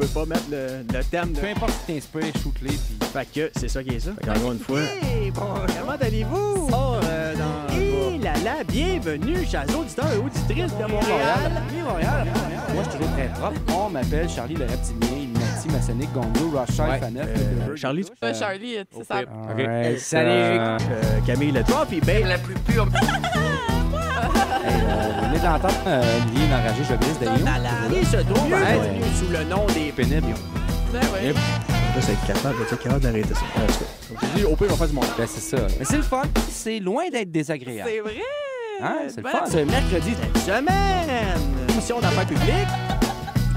peux pas mettre le thème. Peu importe ce qui t'inspire, shoot-les. Puis... Fait que c'est ça qui est ça. Encore une fois. Hey, bon, comment allez-vous? Et là, bienvenue, chers auditeurs et auditrices de Montréal. Montréal. Moi, je suis toujours très propre. On m'appelle Charlie le reptilien, Illuminati, Maçonnique, Gonzo, Rothschild, Faneuf, Charlie. Charlie, c'est ça. OK. Salut. Camille le Trophy Babe. La plus pure. Vous venez d'entendre Olivier l'enragé journaliste de Il se trouve être sous le nom des pénibles. Ben oui. Là, c'est capable d'arrêter ça. Comme je dis, au pire, on va faire du monde. Ben, c'est ça. Mais c'est le fun. C'est loin d'être désagréable. C'est vrai. Hein? C'est le Ben, fun. Ce mercredi cette semaine. Émission d'affaires publiques.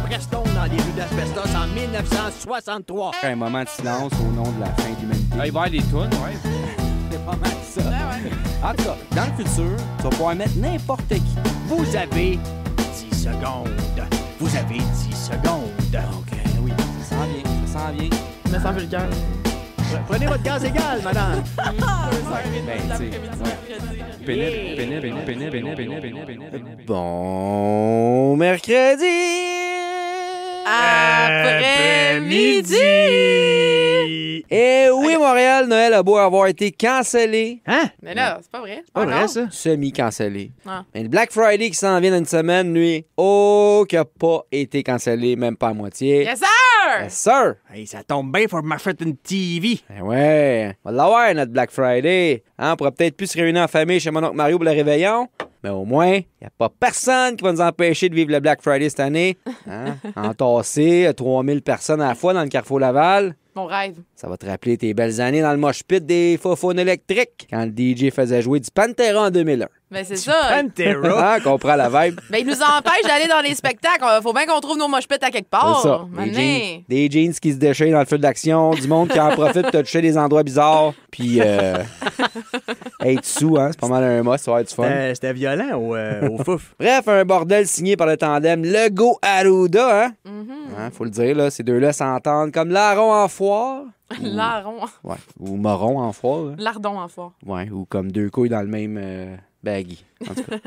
Restons dans les rues d'Asbestos en 1963. Un moment de silence au nom de la fin de l'humanité. Il va y avoir des tunes, ouais. C'est pas mal ça. Ben ouais. En tout cas, dans le futur, tu vas pouvoir mettre n'importe qui. Vous avez 10 secondes. Vous avez 10 secondes. OK, oui. Ça s'en vient. Mais sans vulgaire. Prenez votre gaz égal, madame. Pénible. Bon mercredi. Après-midi. Eh oui, Montréal, Noël a beau avoir été cancellé. Hein? Mais là, c'est pas vrai. Pas vrai, Encore? ça? Semi-cancellé. Ah. Mais le Black Friday qui s'en vient dans une semaine, lui, oh, qui a pas été cancellé, même pas à moitié. Yes, sir! Yes, sir! Hey, ça tombe bien, faut m'acheter une TV. Ben ouais, on va l'avoir, notre Black Friday. Hein, on pourra peut-être plus se réunir en famille chez mon oncle Mario pour le réveillon. Mais au moins, il n'y a pas personne qui va nous empêcher de vivre le Black Friday cette année. Hein? Entasser 3000 personnes à la fois dans le Carrefour Laval. Mon rêve. Ça va te rappeler tes belles années dans le mosh pit des faux-faunes électriques quand le DJ faisait jouer du Pantera en 2001. Mais c'est ça. Pantera. Hein, comprends la vibe? Ben, il nous empêche d'aller dans les spectacles. Faut bien qu'on trouve nos mosh pits à quelque part. C'est ça. Mané. Des jeans qui se déchirent dans le feu d'action, du monde qui en profite pour te toucher des endroits bizarres, puis être sous, hein, c'est pas mal un mot, ça va être du fun. C'était violent au fouf. Bref, un bordel signé par le tandem Legault Arruda, hein? Hein, faut le dire, là, ces deux-là s'entendent comme larron en foire. Larron. Ouais, ou moron en foire. Hein. Lardon en foire. Ouais, ou comme deux couilles dans le même baggy. En tout cas.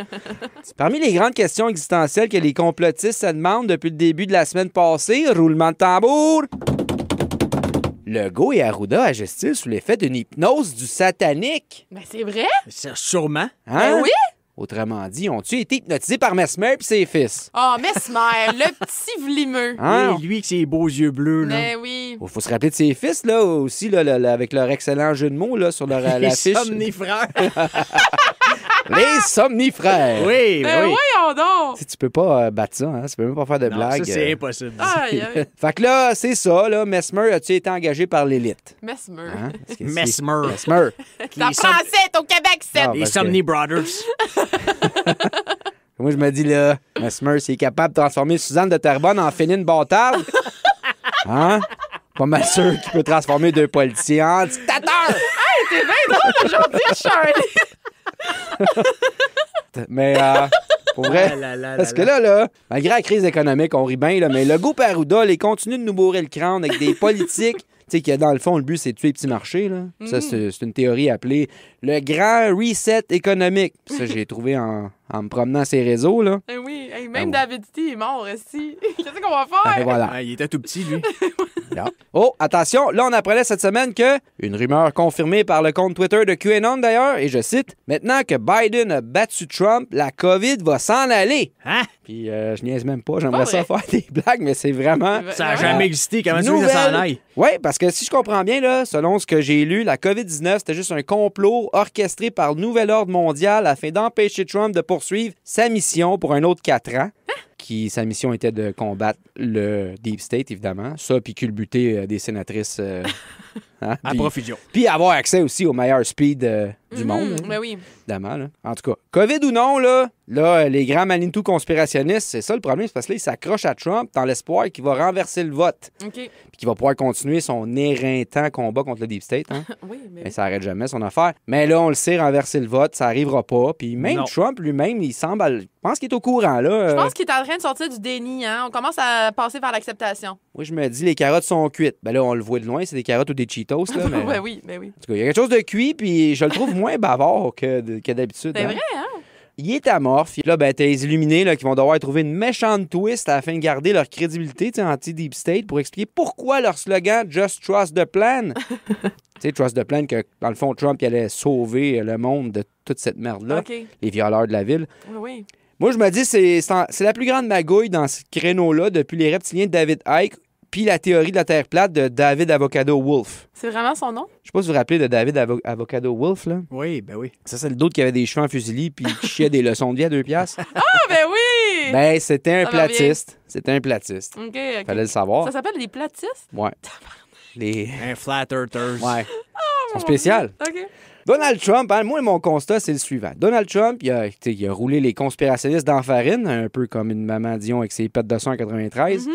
Parmi les grandes questions existentielles que les complotistes se demandent depuis le début de la semaine passée, roulement de tambour. Legault et Arruda agissent-ils sous l'effet d'une hypnose du satanique? Ben, c'est vrai? C'est sûrement. Hein? Ben oui? Autrement dit, ont-ils été hypnotisés par Mesmer et ses fils? Oh, Mesmer, le petit vlimeux. Hein? Et lui avec ses beaux yeux bleus, là. Ben oui. Faut se rappeler de ses fils, là, aussi, là, avec leur excellent jeu de mots, là, sur leur Les l'affiche. somnifères. Les somnifères! Oui, Ben oui. voyons donc. Tu peux pas battre ça, hein? Tu peux même pas faire de Non, blagues. ça, c'est impossible. Aïe, aïe. Fait que là, c'est ça, là. Mesmer a-tu été engagé par l'élite? Mesmer. Hein? Parce que Mesmer. Mesmer. C'est en français, t'es au Québec, c'est. Ah, Les parce que- Somni Brothers. Moi, je me dis, là, Mesmer, s'il est capable de transformer Suzanne de Terrebonne en féline bâtarde, hein? Pas mal sûr qu'il peut transformer deux politiciens en dictateurs! T'es bien drôle aujourd'hui, Charlie. Mais, pour vrai, parce que là, malgré la crise économique, on rit bien, là, mais Legault et Arruda, ils continuent de nous bourrer le crâne avec des politiques. Tu sais, que dans le fond, le but, c'est de tuer les petits marchés. Là. Ça, c'est une théorie appelée le grand reset économique. Puis ça, j'ai trouvé en me promenant ces réseaux. Là. Eh oui, hey, même Ah ouais. David T est mort aussi. Qu'est-ce qu'on va faire? Et voilà. Ah, il était tout petit, lui. Oh, attention, là, on apprenait cette semaine que, une rumeur confirmée par le compte Twitter de QAnon d'ailleurs, et je cite, « Maintenant que Biden a battu Trump, la COVID va s'en aller. Hein? » Puis je niaise même pas, j'aimerais ça vrai. faire des blagues, mais c'est vraiment... Ça n'a Ouais. jamais existé. Comment tu veux que ça s'en aille? Oui, parce que si je comprends bien, là, selon ce que j'ai lu, la COVID-19, c'était juste un complot orchestré par le Nouvel Ordre mondial afin d'empêcher Trump de poursuivre sa mission pour un autre 4 ans. Sa mission était de combattre le Deep State, évidemment. Ça, puis culbuter des sénatrices. Hein? À profusion. Puis avoir accès aussi au meilleur speed du monde. Ben oui. Évidemment, là. En tout cas, COVID ou non, là, les grands Manitou conspirationnistes, c'est ça le problème, c'est parce que là, ils s'accrochent à Trump dans l'espoir qu'il va renverser le vote. OK. Puis qu'il va pouvoir continuer son éreintant combat contre le Deep State. Hein? Oui, mais Mais ça arrête jamais son affaire. Mais là, on le sait, renverser le vote, ça arrivera pas. Puis même Non. Trump lui-même, il semble... Je pense qu'il est au courant, là. je pense qu'il est en train de sortir du déni, hein. On commence à passer vers l'acceptation. Moi, je me dis, les carottes sont cuites. Ben là, on le voit de loin, c'est des carottes ou des Cheetos, là. Mais... Ben oui. En tout cas, il y a quelque chose de cuit, puis je le trouve moins bavard que d'habitude. C'est hein. vrai, hein? il est amorphe. Là, ben, t'as les illuminés là, qui vont devoir trouver une méchante twist afin de garder leur crédibilité anti-Deep State pour expliquer pourquoi leur slogan « Just Trust the Plan ». Tu sais, Trust the Plan, que dans le fond, Trump il allait sauver le monde de toute cette merde-là, les violeurs de la ville. Oui. Moi, je me dis, c'est la plus grande magouille dans ce créneau-là depuis les reptiliens de David Icke puis la théorie de la Terre plate de David Avocado Wolf. C'est vraiment son nom? Je sais pas si vous vous rappelez de David Avocado Wolf, là. Oui, ben oui. Ça, c'est le d'autre qui avait des cheveux en fusilli puis qui chiait des leçons de vie à 2 piastres. Ah, ben oui! Ben, c'était un Ça va platiste. C'était un platiste. OK. Fallait le savoir. Ça s'appelle des platistes? Ouais. Les... Un flat earthers. Ouais. Ils sont spéciales. OK. Donald Trump, hein, moi, mon constat, c'est le suivant. Donald Trump, il a roulé les conspirationnistes dans la farine, un peu comme une maman Dion avec ses pets de sang en 93.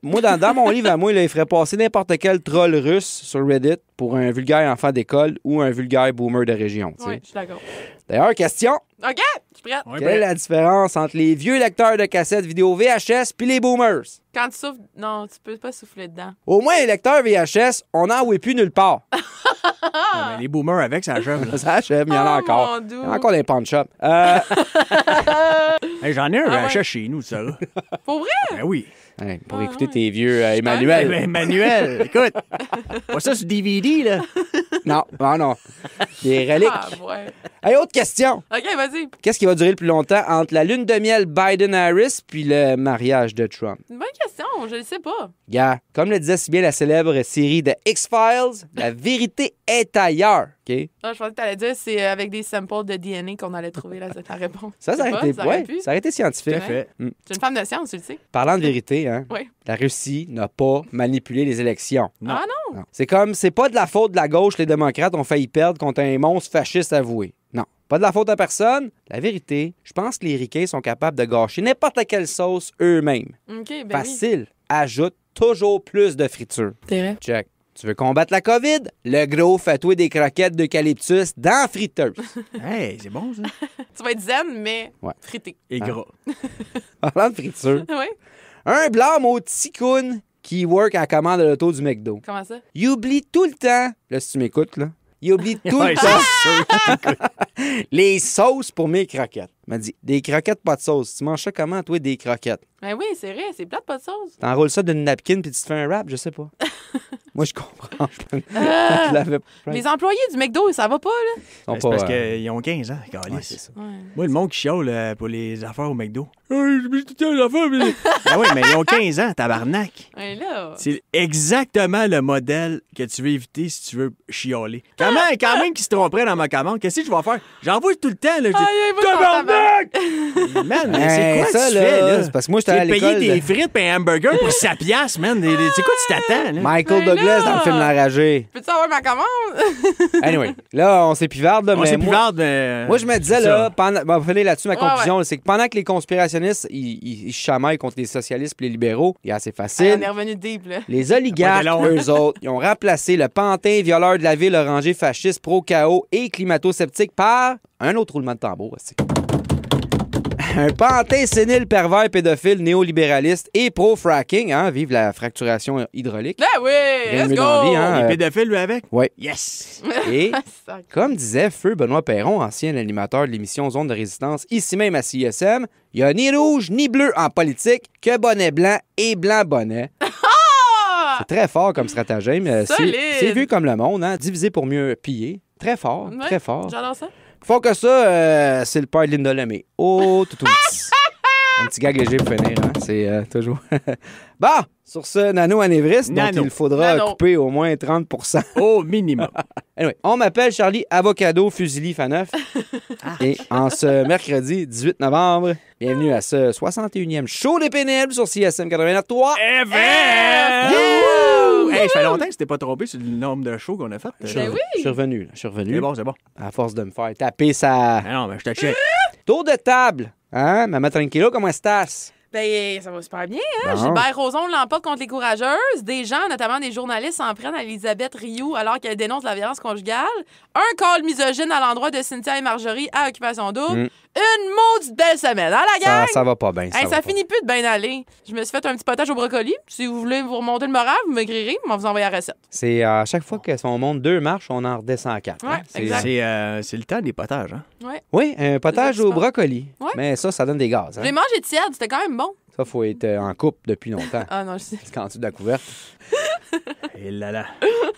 Moi, dans mon livre, à moi, il ferait passer n'importe quel troll russe sur Reddit pour un vulgaire enfant d'école ou un vulgaire boomer de région. Oui, je suis d'accord. D'ailleurs, question. OK, je suis prête. Ouais, Quelle est la différence entre les vieux lecteurs de cassettes vidéo VHS puis les boomers? Quand tu souffles... Non, tu peux pas souffler dedans. Au moins, les lecteurs VHS, on n'en voit plus nulle part. Ben, les boomers avec, ça achève. Là. Ça achève, mais il y en a Oh, encore. mon Dieu. Il y en a encore des pawn shops. Hey, j'en ai un Ah, VHS ouais. chez nous, ça. Là. Pour vrai? Ben oui. Hey, pour Ah, écouter ouais. tes vieux Eh Emmanuel. ben, Emmanuel, écoute. Pas ça sur DVD, là. Non, non. Des reliques. Ah, ouais. Hey, autre question. OK, vas-y. Qu'est-ce qui va durer le plus longtemps entre la lune de miel Biden-Harris puis le mariage de Trump? Une bonne question, je le sais pas. Gars, comme le disait si bien la célèbre série de X-Files, la vérité est ailleurs. OK? Ah, je pensais que t'allais dire c'est avec des samples de DNA qu'on allait trouver la réponse. Ça Je sais aurait pas, été, ça aurait ouais, pu. ça aurait été scientifique. Tout à fait. C'est une femme de science, tu le sais. Parlant de vérité, hein, Oui. la Russie n'a pas manipulé les élections. Non. Ah non? Non. C'est pas de la faute de la gauche, les démocrates ont failli perdre contre un monstre fasciste avoué. Non. Pas de la faute à personne. La vérité, je pense que les ricains sont capables de gâcher n'importe quelle sauce eux-mêmes. OK, ben oui. Facile. Ajoute toujours plus de friture. C'est vrai. Check. Tu veux combattre la COVID? Le gros, fais-toi des croquettes d'eucalyptus dans la friteuse. Hey, c'est bon, ça. Tu vas être zen, mais Ouais. frité. Et gras. Parlant de friture, Oui? un blâme au ticoun qui work à la commande de l'auto du McDo. Comment ça? Il oublie tout le temps, là, si tu m'écoutes, là, il oublie tout Ouais, le temps les sauces pour mes croquettes. Il m'a dit, des croquettes pas de sauce. Tu manges ça comment, toi, des croquettes? Ben oui, c'est vrai, c'est plate, pas de sauce. T'enroules ça d'une napkin puis tu te fais un wrap? Je sais pas. Moi, je comprends. Je l'avais pas. Les employés du McDo, ça va pas, là? Ils sont C'est pas, parce qu'ils ont 15 ans, ouais, câlisse. c'est ça. Ouais. Moi, le monde qui chiale pour les affaires au McDo. J'ai tout les affaires, mais... Ben oui, mais ils ont 15 ans, tabarnak. Ouais, là. C'est exactement le modèle que tu veux éviter si tu veux chialer. Quand même qu'ils se tromperaient dans ma commande, qu'est-ce que je vais faire? J'envoie tout le temps, là. Je dis, Aïe, aïe, moi, Man, mais c'est Hey, quoi ça, que tu fais, là? c'est parce que moi, j'étais C'est à l'école. payer des frites et un hamburger pour 7 piastres, man. C'est quoi tu t'attends, là? Michael Ben Douglas là! dans le film L'Enragé. Peux-tu avoir ma commande? Anyway, là, on s'épivarde, là, On mais s'est moi, plus hard, mais... moi, je me disais, c'est là, ça. pendant, on va finir là-dessus, ma Ouais, conclusion, là, c'est que pendant que les conspirationnistes, ils chamaillent contre les socialistes et les libéraux, c'est assez facile. On est revenu deep, là. Les oligarques, Pas de long. eux autres, ils ont remplacé le pantin violeur de la ville orangé fasciste pro-chaos et climato-sceptique par un autre roulement de tambour. Aussi. Un pantin sénile pervers pédophile néolibéraliste et pro-fracking, hein, vive la fracturation hydraulique. Ben oui, Rien de let's mieux go! dans la vie, hein. Les pédophiles, lui, avec? Ouais. Yes! Et Sac. comme disait Feu Benoît Perron, ancien animateur de l'émission Zone de résistance, ici même à CISM, il n'y a ni rouge ni bleu en politique, que bonnet blanc et blanc bonnet. Ah! C'est très fort comme stratagème. Solide. C'est vu comme le monde, hein? Diviser pour mieux piller. Très fort, Ouais, très fort. J'adore ça. Faut que ça, c'est le père de Linda Lemay. Oh, tout un petit gag léger pour finir, hein? C'est toujours... Bon, sur ce nano-anévriste, dont Nano. il faudra Nano. couper au moins 30%. Au minimum. Anyway, on m'appelle Charlie Avocado Fusili Faneuf. Et en ce mercredi 18 novembre, bienvenue à ce 61e show des pénibles sur CSM 89.3. Hey, ça fait longtemps que tu t'es pas trompé sur le nombre de shows qu'on a fait. Ben oui. Je suis revenu, là, je suis revenu. C'est bon, c'est bon. À force de me faire taper sa... Ah non, mais je te check. Tour de table. Hein, Maman Tranquilo, comment estás? Ben, ça va super bien, hein? Bon. Gilbert Rozon l'emporte contre les courageuses. Des gens, notamment des journalistes, s'en prennent à Elisabeth Rioux alors qu'elle dénonce la violence conjugale. Un call misogyne à l'endroit de Cynthia et Marjorie à Occupation Double. une maudite belle semaine, hein, la gang? Ça va pas bien. Hey, ça finit plus de bien aller. Je me suis fait un petit potage au brocoli. Si vous voulez vous remonter le moral, vous m'écrirez, on va vous envoyer la recette. C'est à chaque fois qu'on monte 2 marches, on en redescend 4. Ouais, C'est, exact. C'est le temps des potages, hein? Ouais. Oui, un potage C'est au ça. brocoli. Ouais. Mais ça donne des gaz. Je Hein? l'ai mangé tiède, c'était quand même bon. Ça, faut être en couple depuis longtemps. Ah non, je sais. C'est quand tu de la couverte. Et là là.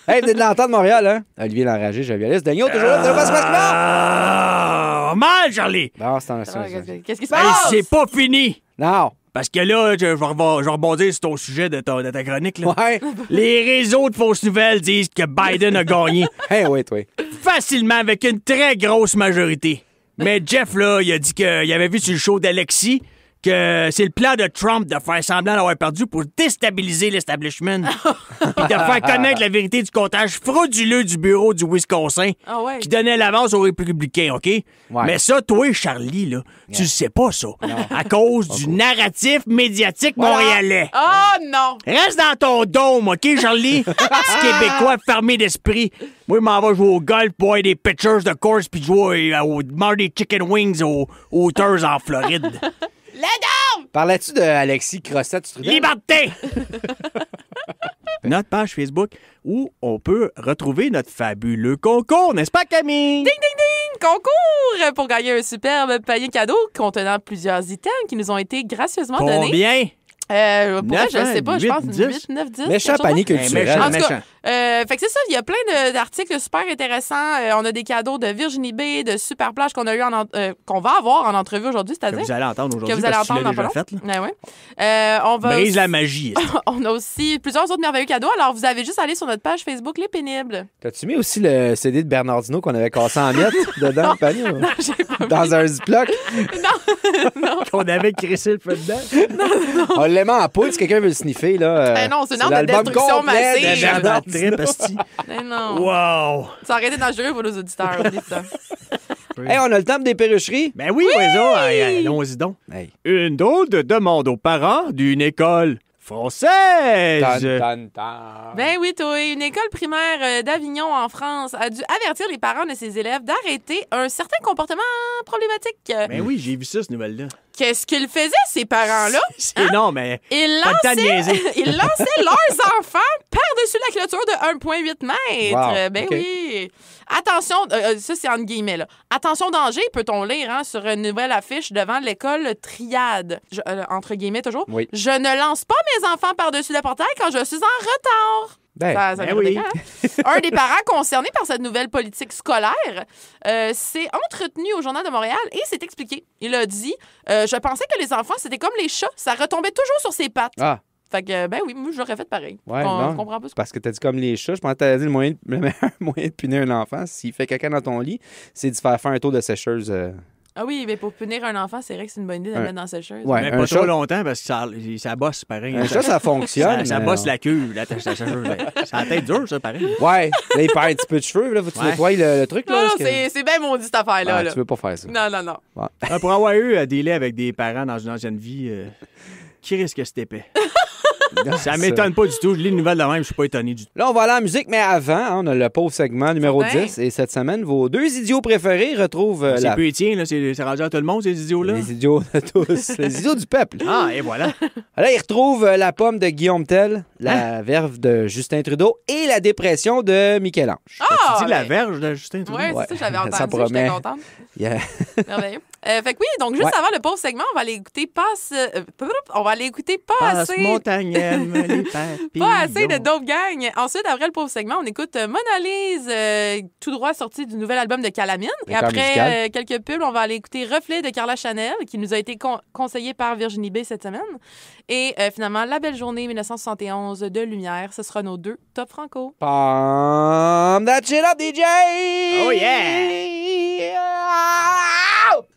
Hey, vous êtes de l'entendre de Montréal, hein? Olivier l'enragé, jovialiste. Daniel, toujours là, c'est pas ce Ah, mal, Charlie! Bon, c'est un Qu'est-ce qui se Hey, passe? c'est pas fini! Non. Parce que là, je vais rebondir sur ton sujet de ta chronique. Là. Ouais. Les réseaux de fausses nouvelles disent que Biden a gagné Hey, oui, toi. facilement avec une très grosse majorité. Mais Jeff, là, il a dit qu'il avait vu sur le show d'Alexis que c'est le plan de Trump de faire semblant d'avoir perdu pour déstabiliser l'establishment. Puis de faire connaître la vérité du comptage frauduleux du bureau du Wisconsin Ah ouais. qui donnait l'avance aux républicains, OK? Mais ça, toi, Charlie, là, tu le sais pas, ça. À cause du narratif médiatique montréalais. Oh non! Reste dans ton dôme, OK, Charlie? Petit Québécois fermé d'esprit. Moi, je m'en vais jouer au golf, boire des pitchers de course, puis jouer manger des chicken wings aux Hooters en Floride. Parlais-tu de Alexis Crossette? Liberté! Notre page Facebook où on peut retrouver notre fabuleux concours, n'est-ce pas, Camille? Ding, ding, ding! Concours pour gagner un superbe panier cadeau contenant plusieurs items qui nous ont été gracieusement donnés. Combien? Pour vrai, je ne sais pas, je 8, pense 10. 8, 9, 10. Méchant quelque chose panier comme culturel. Méchant, En tout cas, méchant. fait que c'est ça, il y a plein d'articles super intéressants. On a des cadeaux de Virginie B, de Super Plage qu'on a eu qu'on va avoir en entrevue aujourd'hui, Que c'est-à-dire vous allez entendre aujourd'hui que vous allez parce que tu entendre l'as dans pas déjà long. fait. Là. Ouais. On va Brise aussi- la magie. On a aussi plusieurs autres merveilleux cadeaux. Alors, vous avez juste à aller sur notre page Facebook Les Pénibles. T'as-tu mis aussi le CD de Bernardino qu'on avait cassé en miettes dedans le panier? Dans un Ziploc? Qu'on avait crissé le feu dedans. On l'aimait en poule si quelqu'un veut le sniffer. Là, Non, c'est une arme de l'album destruction complet de massive. Bernard Trip, esti. Mais non. Wow! Ça aurait été dangereux pour nos auditeurs. Oublie ça. Hey, on a le temps des perrucheries? Ben oui, Oiseau, allons-y donc. Hey. Une drôle de demande aux parents d'une école française. Tan, tan, tan. Ben oui, toi, une école primaire d'Avignon en France a dû avertir les parents de ses élèves d'arrêter un certain comportement problématique. Ben oui, j'ai vu ça, cette nouvelle-là. Qu'est-ce qu'ils faisaient, ces parents-là? C'est non, mais Ils pas le temps de niaiser. lançaient leurs enfants par-dessus la clôture de 1,8 mètres. Wow, Ben OK. oui. Attention, ça c'est entre guillemets, là. Attention danger, peut-on lire sur une nouvelle affiche devant l'école Triade. Entre guillemets toujours. Oui. Je ne lance pas mes enfants par-dessus le portail quand je suis en retard. Ben, Ça ben fait oui. décalé, hein? Un des parents concernés par cette nouvelle politique scolaire s'est entretenu au Journal de Montréal et s'est expliqué. Il a dit je pensais que les enfants, c'était comme les chats, ça retombait toujours sur ses pattes. Ah, Fait que, ben oui, moi, j'aurais fait pareil. ouais, Je non. comprends pas ce Parce que t'as dit comme les chats. Je pensais que t'avais dit le meilleur moyen de punir un enfant, s'il fait caca dans ton lit, c'est de faire un tour de sécheuse. Ah oui, mais pour punir un enfant, c'est vrai que c'est une bonne idée de le mettre dans la sécheuse. Ouais, mais un pas chat- trop longtemps parce que ça bosse pareil. Un chat, ça fonctionne. Ça mais bosse non. la queue, la sécheuse. Ça a tête dure, ça, pareil. Ouais, là, il perd un petit peu de cheveux. Là, faut que tu Ouais. nettoies le truc. Là, Non, non, parce que- c'est bien maudit cette affaire-là. Ah, là. tu veux pas faire ça. Non, non, non. Pour avoir eu à dealer avec des parents dans une ancienne vie, qui risque cet épais? Ça m'étonne pas du tout. Je lis une nouvelle de même, je suis pas étonné du tout. Là, on va aller en musique, mais avant, hein, on a le pauvre segment numéro Certain. 10. Et cette semaine, vos 2 idiots préférés retrouvent C'est la... plus Étienne, là, c'est rendu à tout le monde, ces idiots-là. les idiots de tous. Les idiots du peuple. Ah, et voilà. Là, ils retrouvent la pomme de Guillaume Tell, la verve de Justin Trudeau et la dépression de Michel-Ange. Ah, Tu dis la ben, verge de Justin Trudeau? Ouais, Ouais. c'est ça, j'avais Ça entendu, promet. j'étais contente. Yeah. Merveilleux. Fait que oui, donc juste Ouais. avant le pauvre segment, on va aller écouter on va aller écouter Passe assez. montagne, les papillons. Pas assez de dope gang. Ensuite, après le pauvre segment, on écoute Mona Lise, tout droit sorti du nouvel album de Calamine. Et D'accord, après musical. quelques pubs, on va aller écouter Reflet de Carla Chanel, qui nous a été conseillé par Virginie B cette semaine. Et finalement, La Belle Journée 1971 de Lumière. Ce sera nos 2 top franco. Pump that shit up, DJ! Oh, yeah!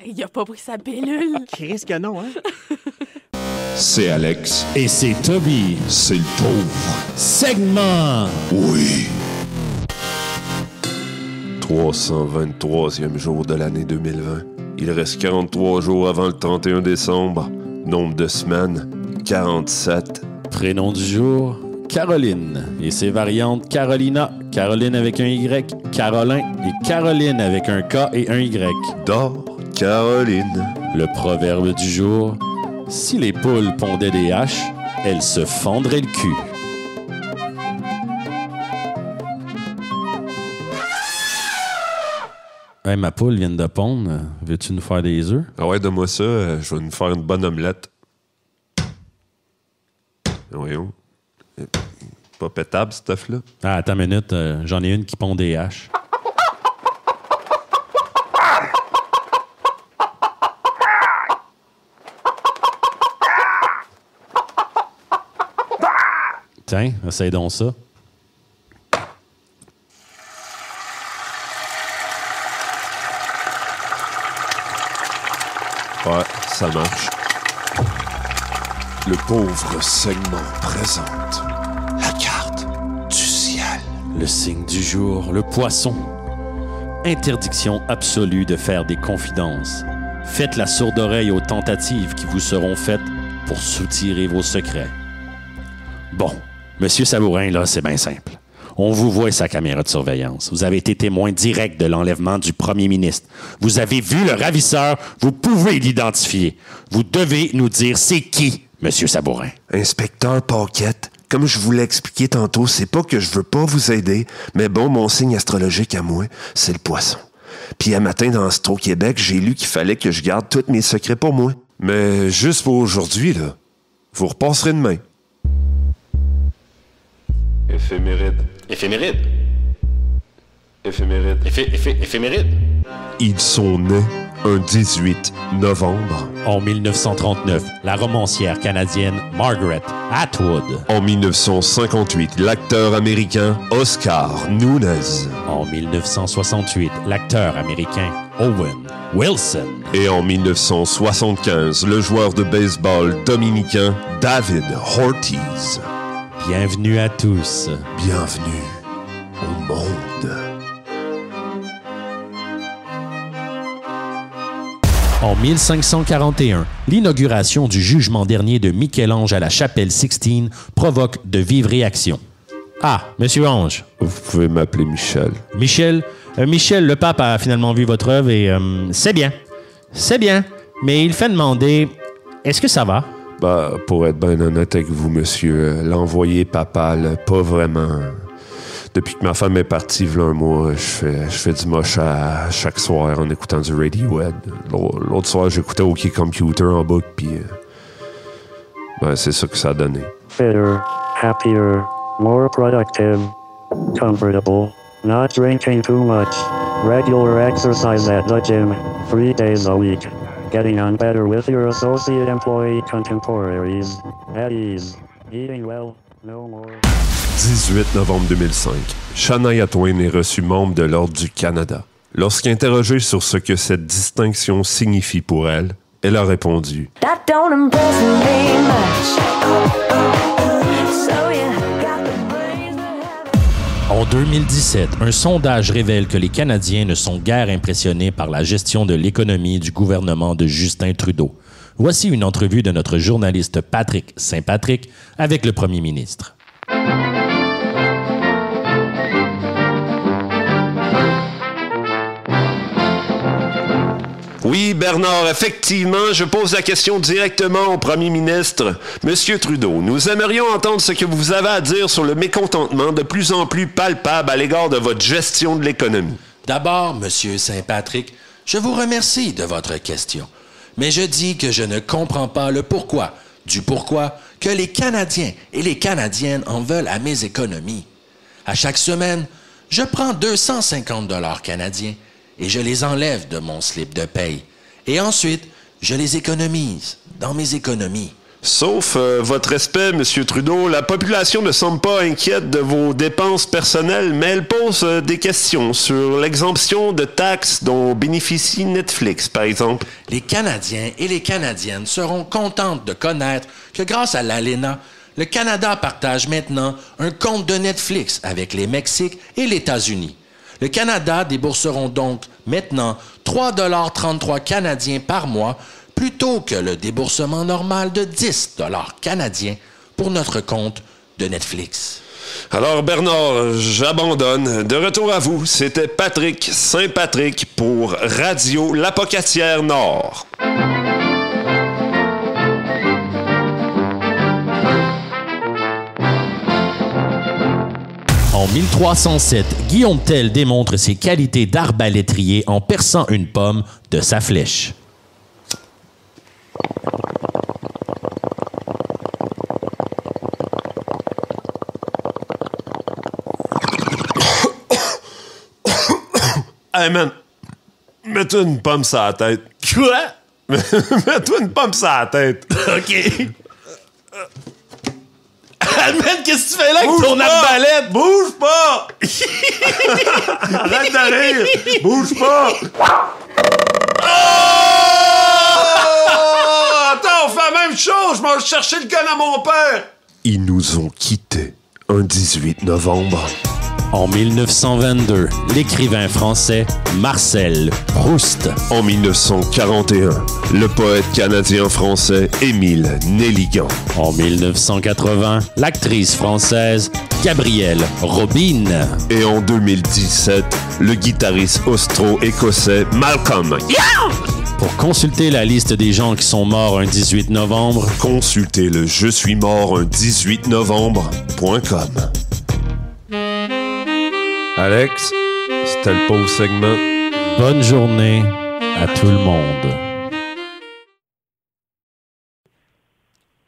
Il a pas pris sa pilule. Chris que non, hein? C'est Alex. Et c'est Toby. C'est le pauvre. Segment. Oui. 323e jour de l'année 2020. Il reste 43 jours avant le 31 décembre. Nombre de semaines, 47. Prénom du jour, Caroline. Et ses variantes Carolina, Caroline avec un Y, Carolin et Caroline avec un K et un Y. D'or, Caroline. Le proverbe du jour, si les poules pondaient des haches, elles se fendraient le cul. Hey, ma poule vient de pondre. Veux-tu nous faire des œufs? Ah ouais, donne-moi ça. Je vais nous faire une bonne omelette. Voyons. Pas pétable, cette œuf-là. Ah, attends une minute. J'en ai une qui pond des haches. Tiens, essaye donc ça. Ouais, ça marche. Le pauvre segment présente la carte du ciel. Le signe du jour, le poisson. Interdiction absolue de faire des confidences. Faites la sourde oreille aux tentatives qui vous seront faites pour soutirer vos secrets. Bon, Monsieur Sabourin, là, c'est bien simple. On vous voit sa caméra de surveillance. Vous avez été témoin direct de l'enlèvement du premier ministre. Vous avez vu le ravisseur. Vous pouvez l'identifier. Vous devez nous dire c'est qui, Monsieur Sabourin. Inspecteur Paquette, comme je vous l'ai expliqué tantôt, c'est pas que je veux pas vous aider, mais bon, mon signe astrologique à moi, c'est le poisson. Puis un matin, dans Astro-Québec, j'ai lu qu'il fallait que je garde tous mes secrets pour moi. Mais juste pour aujourd'hui, là, vous repasserez demain. Éphéméride. Éphéméride. Éphéméride. Éphéméride. Ils sont nés un 18 novembre. En 1939, la romancière canadienne Margaret Atwood. En 1958, l'acteur américain Oscar Nunez. En 1968, l'acteur américain Owen Wilson. Et en 1975, le joueur de baseball dominicain David Ortiz. Bienvenue à tous. Bienvenue au monde. En 1541, l'inauguration du jugement dernier de Michel-Ange à la chapelle Sixtine provoque de vives réactions. Ah, Monsieur Ange. Vous pouvez m'appeler Michel. Michel, le pape a finalement vu votre œuvre et c'est bien. C'est bien, mais il fait demander, est-ce que ça va? Bah, pour être bien honnête avec vous, monsieur, l'envoyé papal, pas vraiment. Depuis que ma femme est partie, il y a un mois, je fais du moche à chaque soir en écoutant du Radiohead. L'autre soir, j'écoutais OK Computer en boucle, puis ben, c'est ça que ça a donné. Fitter, happier, more productive, comfortable, not drinking too much, regular exercise at the gym, 3 days a week. Getting on better with your associate employee contemporaries. At ease. Eating well. No more. 18 novembre 2005. Shania Twain est reçue membre de l'Ordre du Canada. Lorsqu'interrogée sur ce que cette distinction signifie pour elle, elle a répondu « That don't impress me much. So you got the brains that have... » En 2017, un sondage révèle que les Canadiens ne sont guère impressionnés par la gestion de l'économie du gouvernement de Justin Trudeau. Voici une entrevue de notre journaliste Patrick Saint-Patrick avec le premier ministre. Oui, Bernard, effectivement, je pose la question directement au premier ministre. Monsieur Trudeau, nous aimerions entendre ce que vous avez à dire sur le mécontentement de plus en plus palpable à l'égard de votre gestion de l'économie. D'abord, Monsieur Saint-Patrick, je vous remercie de votre question. Mais je dis que je ne comprends pas le pourquoi, du pourquoi que les Canadiens et les Canadiennes en veulent à mes économies. À chaque semaine, je prends 250 $ canadiens et je les enlève de mon slip de paye. Et ensuite, je les économise dans mes économies. Sauf votre respect, Monsieur Trudeau, la population ne semble pas inquiète de vos dépenses personnelles, mais elle pose des questions sur l'exemption de taxes dont bénéficie Netflix, par exemple. Les Canadiens et les Canadiennes seront contentes de connaître que grâce à l'ALENA, le Canada partage maintenant un compte de Netflix avec les Mexique et les États-Unis. Le Canada débourseront donc maintenant 3,33 $ canadiens par mois plutôt que le déboursement normal de 10 $ canadiens pour notre compte de Netflix. Alors, Bernard, j'abandonne. De retour à vous, c'était Patrick Saint-Patrick pour Radio L'Apocatière Nord. En 1307, Guillaume Tell démontre ses qualités d'arbalétrier en perçant une pomme de sa flèche. Hey man, mets-toi une pomme sur la tête. Quoi? Mets-toi une pomme sur la tête. OK. Man, qu'est-ce que tu fais là avec Bouge ton pas! arbalète? Bouge pas! Arrête de rire! Bouge pas! Oh! Attends, on fait la même chose! Je m'en chercher le gun à mon père! Ils nous ont quittés un 18 novembre. En 1922, l'écrivain français Marcel Proust. En 1941, le poète canadien-français Émile Nelligan. En 1980, l'actrice française Gabrielle Robin. Et en 2017, le guitariste austro-écossais Malcolm. Pour consulter la liste des gens qui sont morts un 18 novembre, Consultez le je suis mort un 18 novembre.com. Alex, c'était le pause segment. bonne journée à tout le monde.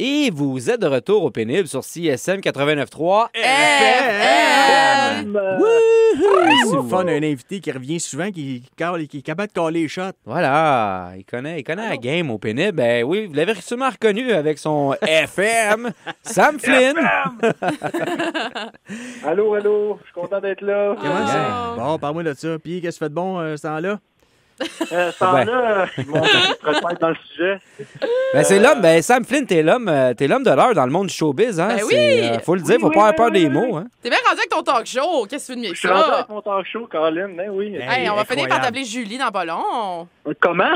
Et vous êtes de retour au pénible sur CSM 89.3 FM! C'est le fun d'un invité qui revient souvent, qui est capable de caler les shots. Voilà, il connaît la game au pénible. Ben oui, vous l'avez sûrement reconnu avec son FM, Sam Flynn. Allô, je suis content d'être là. Comment ça? Bon, parle-moi de ça. Puis, qu'est-ce que tu fais de bon ce temps-là? Ce temps-là, mon peut-être dans le sujet. Ben c'est l'homme, Sam Flynn, t'es l'homme de l'heure dans le monde du showbiz, hein? Ben oui! Faut le dire, faut pas avoir peur des mots, hein? T'es bien rendu avec ton talk show. Qu'est-ce que tu veux de mieux Je que suis rendu ça? avec mon talk show, Colin, ben oui. Hey, on va finir par incroyable. t'appeler Julie dans pas long. Comment?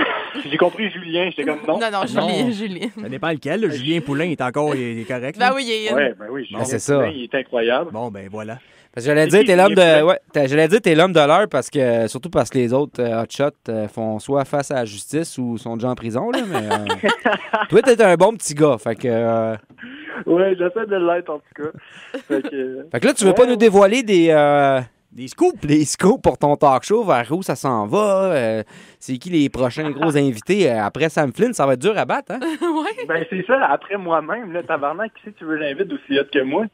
J'ai compris Julien, j'étais comme non. Non, Julie. Ça dépend lequel. Là. Julien Poulain est encore il est correct. Ben là. oui, il est... Ouais, ben oui, c'est ça. Il est incroyable. Bon, ben voilà. Parce que j'allais dire, t'es l'homme de. Ouais, j'allais dire, t'es l'homme de l'heure parce que. Surtout parce que les autres hotshots font soit face à la justice ou sont déjà en prison, là. Mais. Toi, t'es un bon petit gars. Fait que. Ouais, j'essaie de l'être en tout cas. Fait que là, tu veux pas nous dévoiler des scoops? Des scoops pour ton talk show, vers où ça s'en va? C'est qui les prochains gros invités? Après Sam Flynn, ça va être dur à battre, hein? Ouais. Ben c'est ça, après moi-même, là, tabarnak, qui tu veux l'inviter aussi hot que moi?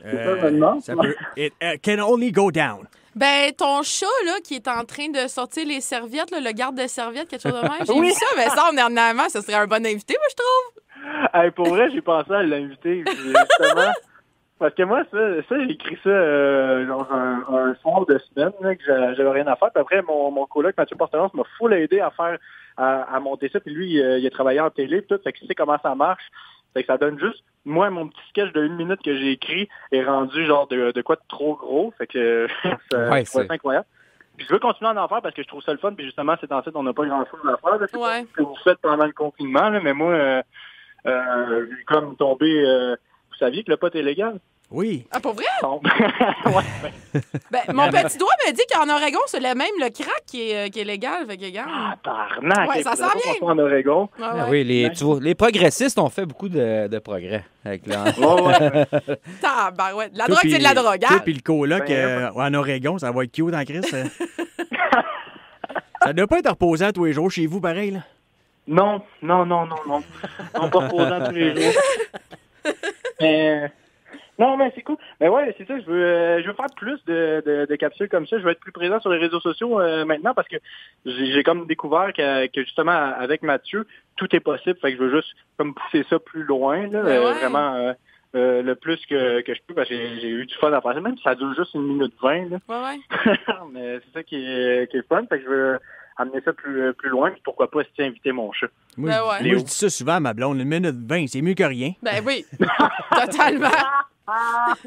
C'est ça maintenant? Ça peut... It can only go down. Ben, ton chat, là, qui est en train de sortir les serviettes, là, le garde de serviettes, quelque chose de même. J'ai Oui. vu ça, mais ça, dernièrement, ce serait un bon invité, moi, je trouve. Hey, pour vrai, j'ai pensé à l'inviter, justement. Parce que moi, ça j'ai écrit ça genre un soir de semaine, là, que j'avais rien à faire. Puis après, mon coloc, Mathieu Portelance, m'a full aidé à monter ça. Puis lui, il a travaillé en télé, puis tout, fait qu'il sait comment ça marche. Fait que ça donne juste... Moi, mon petit sketch de 1 minute que j'ai écrit est rendu genre de quoi de trop gros. Fait que c'est incroyable. Puis je veux continuer à en faire parce que je trouve ça le fun. Puis justement, c'est en fait, on n'a pas grand-chose à faire. Là, c'est Ouais. ce que vous faites pendant le confinement. Là, mais moi, j'ai comme tombé... vous saviez que le pot est légal? Oui. Ah, pour vrai? Non. Ouais, Ben, mon petit doigt me dit qu'en Oregon, c'est le même, le crack qui est légal. Fait que, regarde. tabarnak! Ouais, ça sent bien. En Oregon. Ouais, Ah ouais. oui, tu vois, les progressistes ont fait beaucoup de progrès. Avec la... Ouais. Tabarouette. La Toi, drogue, puis- c'est de la drogue, Toi hein? puis le coloc Ben, en Oregon, ça va être cute en Christ. Ça doit pas être reposant tous les jours chez vous, pareil, là. Non. Non, pas reposant tous les jours. Non, mais c'est cool. Mais ouais, c'est ça, je veux faire plus de capsules comme ça. Je veux être plus présent sur les réseaux sociaux maintenant parce que j'ai comme découvert que justement, avec Mathieu, tout est possible. Fait que je veux juste comme pousser ça plus loin, là, Ouais. vraiment le plus que je peux, parce que j'ai eu du fun à faire ça, même si ça dure juste 1 minute 20. Là. Ouais. Mais c'est ça qui est fun. Fait que je veux amener ça plus loin. Puis pourquoi pas si inviter mon chat. Moi, Ben je- ouais. moi, je dis ça souvent à ma blonde. 1 minute 20, c'est mieux que rien. Ben oui. Totalement.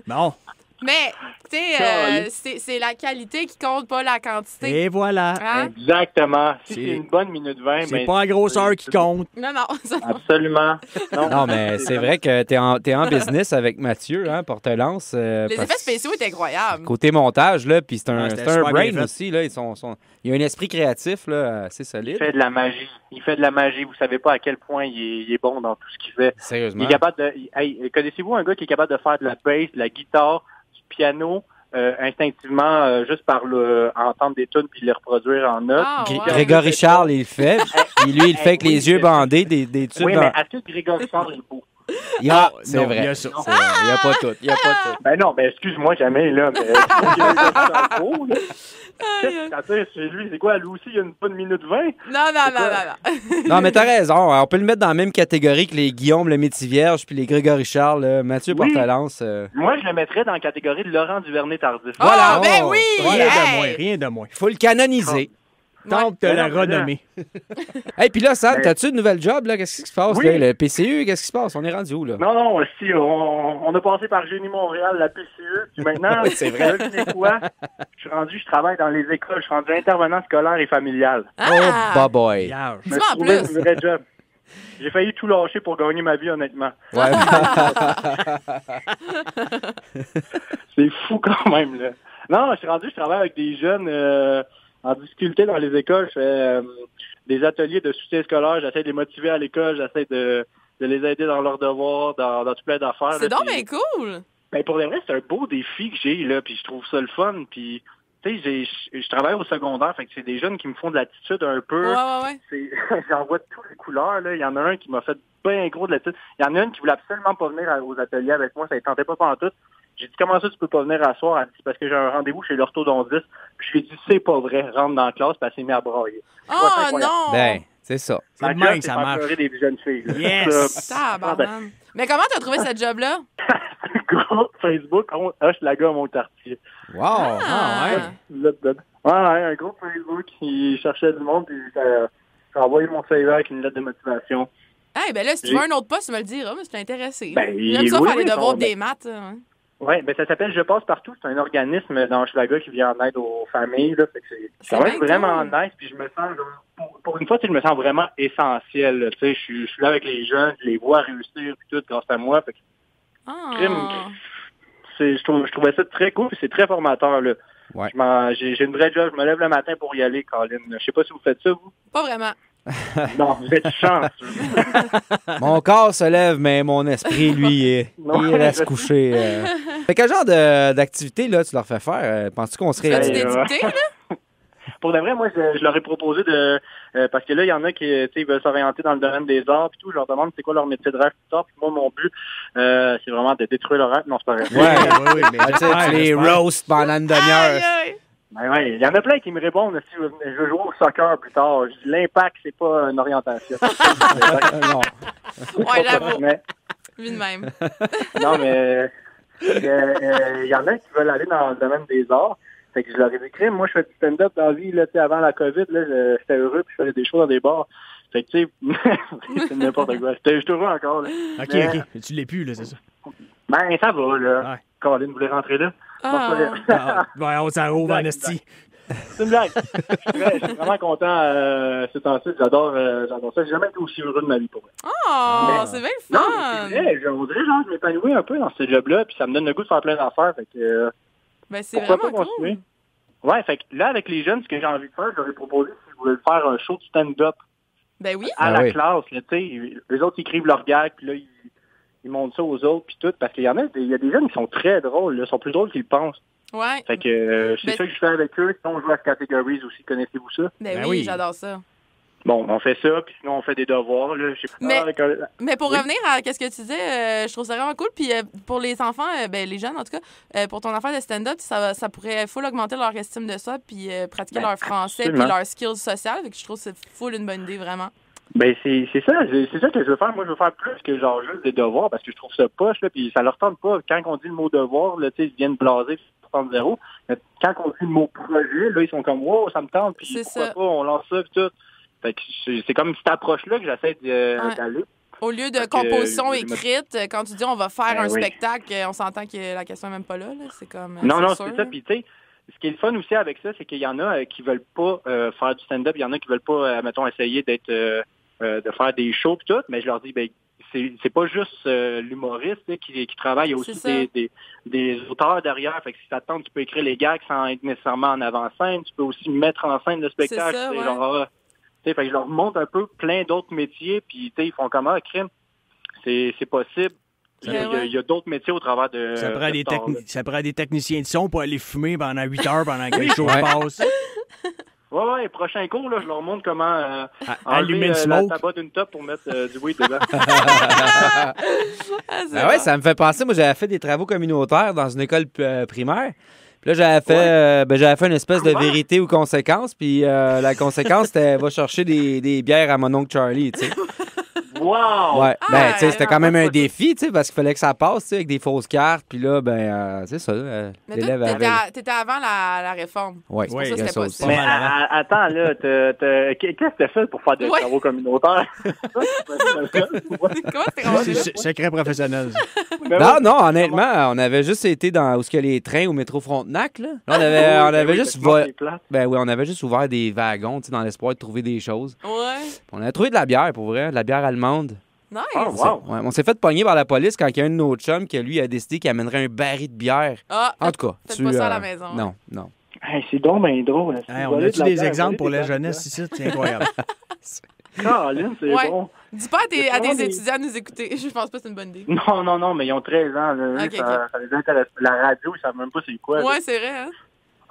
Bon. Mais, tu sais, c'est la qualité qui compte, pas la quantité. Et voilà. Hein? Exactement. Si C'est- c'est une bonne minute 20, C'est pas la grosseur qui compte. Non, non. ça- Absolument. Non, mais c'est vrai que t'es en business avec Mathieu, hein, Portelance. Les effets spéciaux étaient incroyables. Côté montage, là, puis c'est un c'était super bien brain fait. aussi, là. Il y a un esprit créatif, là, assez Il solide. fait de la magie. Il fait de la magie. Vous savez pas à quel point il est bon dans tout ce qu'il fait. Sérieusement. Il est capable de. Hey, connaissez-vous un gars qui est capable de faire de la bass, de la guitare, du piano, instinctivement, juste par entendre des tunes puis les reproduire en notes? Ah, ouais. Grégory Charles, il le fait. Puis lui, il le fait avec les yeux bandés, des tubes. Oui, mais est-ce que Grégory Charles est beau? C'est non, vrai. il y a ça. C'est vrai. Il n'y a pas tout. Il y a pas tout. Ben non, ben excuse-moi jamais, là, mais Grégory Charles est beau, là. Qu'est-ce que c'est lui? C'est quoi? Lui aussi, il a une bonne minute 20? Non. Non, mais t'as raison. On peut le mettre dans la même catégorie que les Guillaume le Métis-Vierge puis les Grégory Charles, là. Mathieu Oui. Portelance. Moi, je le mettrais dans la catégorie de Laurent Duvernay-Tardif. Ah, ben Oh, oui! Rien de Hey! moins, rien de moins. Il faut le canoniser. Tente de Ouais. la renommer. Hey, puis là, Sam, t'as-tu une nouvelle job, là? Qu'est-ce qui se passe, Oui. là? Le PCU, qu'est-ce qui se passe? On est rendu où, là? Non, si, on a passé par Génie Montréal, la PCE, puis maintenant, Oui, c'est vrai. là, tu sais quoi? Je travaille dans les écoles, je suis rendu intervenant scolaire et familial. Ah! Oh, boy. Vierge. Je me Dis-moi suis en trouvé plus. un vrai job. J'ai failli tout lâcher pour gagner ma vie, honnêtement. Ouais. C'est fou quand même, là. Non, je travaille avec des jeunes en difficulté dans les écoles. Je fais des ateliers de soutien scolaire. J'essaie de les motiver à l'école. J'essaie de les aider dans leurs devoirs, dans tout plein d'affaires. C'est là. donc Puis- bien cool! Ben, pour le vrai, c'est un beau défi que j'ai, là, puis je trouve ça le fun. Puis, tu sais, je travaille au secondaire, fait que c'est des jeunes qui me font de l'attitude un peu. Ouais. J'en vois de toutes les couleurs, là. Il y en a un qui m'a fait bien gros de l'attitude. Il y en a une qui voulait absolument pas venir aux ateliers avec moi. Ça ne tentait pas pantoute. J'ai dit, comment ça, tu peux pas venir à soir? Elle dit, parce que j'ai un rendez-vous chez l'orthodontiste. Puis je lui ai dit, c'est pas vrai. Rentre dans la classe, puis elle s'est mise à brailler. Je vois ça Oh incroyable. non! Ben, c'est ça. C'est Ma le job, même, c'est ça faire marche. pleurer des jeunes filles, là. Yes! Tabarnak. Mais comment t'as trouvé cette job-là? Groupe Facebook, on hoche la gomme au quartier. Wow. Ah, ouais. Ouais, un groupe Facebook qui cherchait du monde, puis j'ai envoyé mon CV avec une lettre de motivation. Eh ben là, si tu veux un autre poste, tu me le diras, mais je suis intéressé. Ben, J'aime ça oui, faire les oui, devoirs bon, des maths. Hein. Oui, ben ça s'appelle Je passe partout. C'est un organisme dans Hochelaga qui vient en aide aux familles. Là, fait que c'est quand même bien vraiment cool. nice. Puis je me sens, genre, pour une fois, tu sais, je me sens vraiment essentiel. Là, tu sais, je suis là avec les jeunes, je les vois réussir puis tout grâce à moi. Fait que, crime, Ah. je trouvais ça très cool. Puis c'est très formateur. Là. Ouais. J'ai une vraie job. Je me lève le matin pour y aller, Colin. Je sais pas si vous faites ça, vous. Pas vraiment. Non, vous êtes chanceux. Mon corps se lève, mais mon esprit, lui, Non, il reste je- couché. Fait quel genre d'activité, là, tu leur fais faire? Penses-tu qu'on serait... Fais-tu des ouais. dictées, là? Pour de vrai, moi, je leur ai proposé de... parce que là, il y en a qui, tu sais, veulent s'orienter dans le domaine des arts puis tout. Je leur demande c'est quoi leur métier de rêve plus tard. Puis moi, mon but, c'est vraiment de détruire leur rêve. Non, c'est pas vrai. Ouais. oui, mais Ah, tu sais, j'espère, tu les j'espère. roast pendant une Aïe, demi-heure. aïe. Ben ouais, il y en a plein qui me répondent si je veux jouer au soccer plus tard. Je dis l'impact, c'est pas une orientation. Non. Ouais, j'avoue. Mais, Vu de même. non, mais il y en a qui veulent aller dans le domaine des arts. Fait que je leur ai dit, crime, moi, je fais du stand-up dans la vie, là, tu sais, avant la COVID, là, j'étais heureux, puis je faisais des shows dans des bars. Fait que, tu sais, c'est n'importe quoi. J'étais heureux encore, là. OK, Mais- OK. Tu l'es plus, là, c'est ça. Ben, ça va, là. Ouais. Colin voulait rentrer là. Ah. Ah, ouais, on s'en rouvre en Exact, esti. C'est une blague. Je suis vraiment content ce temps-ci. J'adore ça. J'ai jamais été aussi heureux de ma vie, pour vrai. Oh, c'est bien le Non, fun. mais c'est vrai. On dirait, genre, je m'épanouis un peu dans ce job-là, puis ça me donne le goût de faire plein d'affaires. Fait que, Ben, c'est pourquoi vraiment pas cool. continuer? Ouais, fait que là, avec les jeunes, ce que j'ai envie de faire, j'aurais proposé si je voulais faire un show de stand-up Ben oui. à Ah la oui. classe, là, tu sais. Les autres écrivent leurs gags, puis là, ils montrent ça aux autres, puis tout. Parce qu'il y en a, il y a des jeunes qui sont très drôles, là, sont plus drôles qu'ils le pensent. Ouais. Fait que c'est Ben- ça que je fais avec eux. Sinon, on joue à Categories aussi. Connaissez-vous ça? Ben, Ben oui, oui. j'adore ça. Bon, on fait ça, puis sinon, on fait des devoirs, là. Je sais pas. Mais- avec un- Mais pour Oui. revenir à ce que tu disais, je trouve ça vraiment cool. Puis pour les enfants, ben, les jeunes en tout cas, pour ton affaire de stand-up, ça pourrait full augmenter leur estime de soi, puis pratiquer Ben, leur français, absolument. puis leurs skills sociales. Fait que je trouve que c'est full une bonne idée, vraiment. Ben, c'est ça que je veux faire. Moi, je veux faire plus que genre juste des devoirs, parce que je trouve ça poche, là, puis ça leur tente pas. Quand on dit le mot devoir, là, tu sais, ils viennent blaser, puis ça tente zéro. Mais quand on dit le mot projet, là, ils sont comme, wow, ça me tente, puis C'est pourquoi ça. pas, on lance ça, puis tout. Fait que c'est comme cette approche-là que j'essaie d'aller. Au lieu de Fait que, composition je- écrite, quand tu dis on va faire un oui. spectacle, on s'entend que la question n'est même pas là. C'est comme. Non, sûr. c'est ça. Puis, tu sais, ce qui est le fun aussi avec ça, c'est qu'il y en a qui veulent pas faire du stand-up. Il y en a qui veulent pas, mettons, essayer d'être de faire des shows pis tout. Mais je leur dis, ben, c'est pas juste l'humoriste qui travaille. Il y a aussi C'est des auteurs derrière. Fait que si ça te tente, tu peux écrire les gags sans être nécessairement en avant-scène. Tu peux aussi mettre en scène le spectacle. C'est ça, C'est ouais. genre, tu sais, fait que je leur montre un peu plein d'autres métiers. Puis, tu sais, ils font comment, crime? C'est possible. Il y a d'autres métiers au travers de. Ça prend, de des ce temps-là. ça prend des techniciens de son pour aller fumer pendant 8 heures pendant que les shows Ouais. passent. Ouais, prochain cours, là, je leur montre comment allumer le la smoke. tabac d'une top pour mettre du weed dedans. Ben ouais, ça me fait penser. Moi, j'avais fait des travaux communautaires dans une école primaire. Puis là, j'avais fait une espèce de vérité ou conséquence. Puis la conséquence, c'était va chercher des bières à mon oncle Charlie, tu sais. Wow! Ouais, ben, tu sais, Ah, c'était quand même un défi, tu sais, parce qu'il fallait que ça passe, tu sais, avec des fausses cartes. Puis là, ben, c'est ça. Mais L'élève toi, avait. t'étais avant la réforme. Ouais, C'est pour ça que il y a c'était ça aussi. possible. Mais attends, là, qu'est-ce que t'as fait pour faire des Ouais. travaux communautaires? Comment t'es rendu là? C'est secret professionnel. ça. Non, non, honnêtement, on avait juste été dans où est-ce que les trains au métro Frontenac, là. Là, on avait juste ben oui, on avait juste ouvert des wagons, tu sais, dans l'espoir de trouver des choses. Ouais. Puis on a trouvé de la bière, pour vrai, de la bière allemande. Nice. Oh, wow! Ouais, on s'est fait pogner par la police quand il y a un de nos chums qui, lui, a décidé qu'il amènerait un baril de bière. Ah, En tout cas, faites pas ça à la maison. hein. Non, non. Hey, c'est donc bien drôle. Hey, on a-tu des exemples pour la jeunesse ici? C'est incroyable. Caroline, c'est Ouais. bon. Dis pas à tes vraiment des- étudiants de nous écouter. Je pense pas que c'est une bonne idée. Non, mais ils ont 13 ans. Là. Ok, Ça les intéresse. La radio, ils savent même pas c'est quoi. Ouais, c'est vrai. Hein?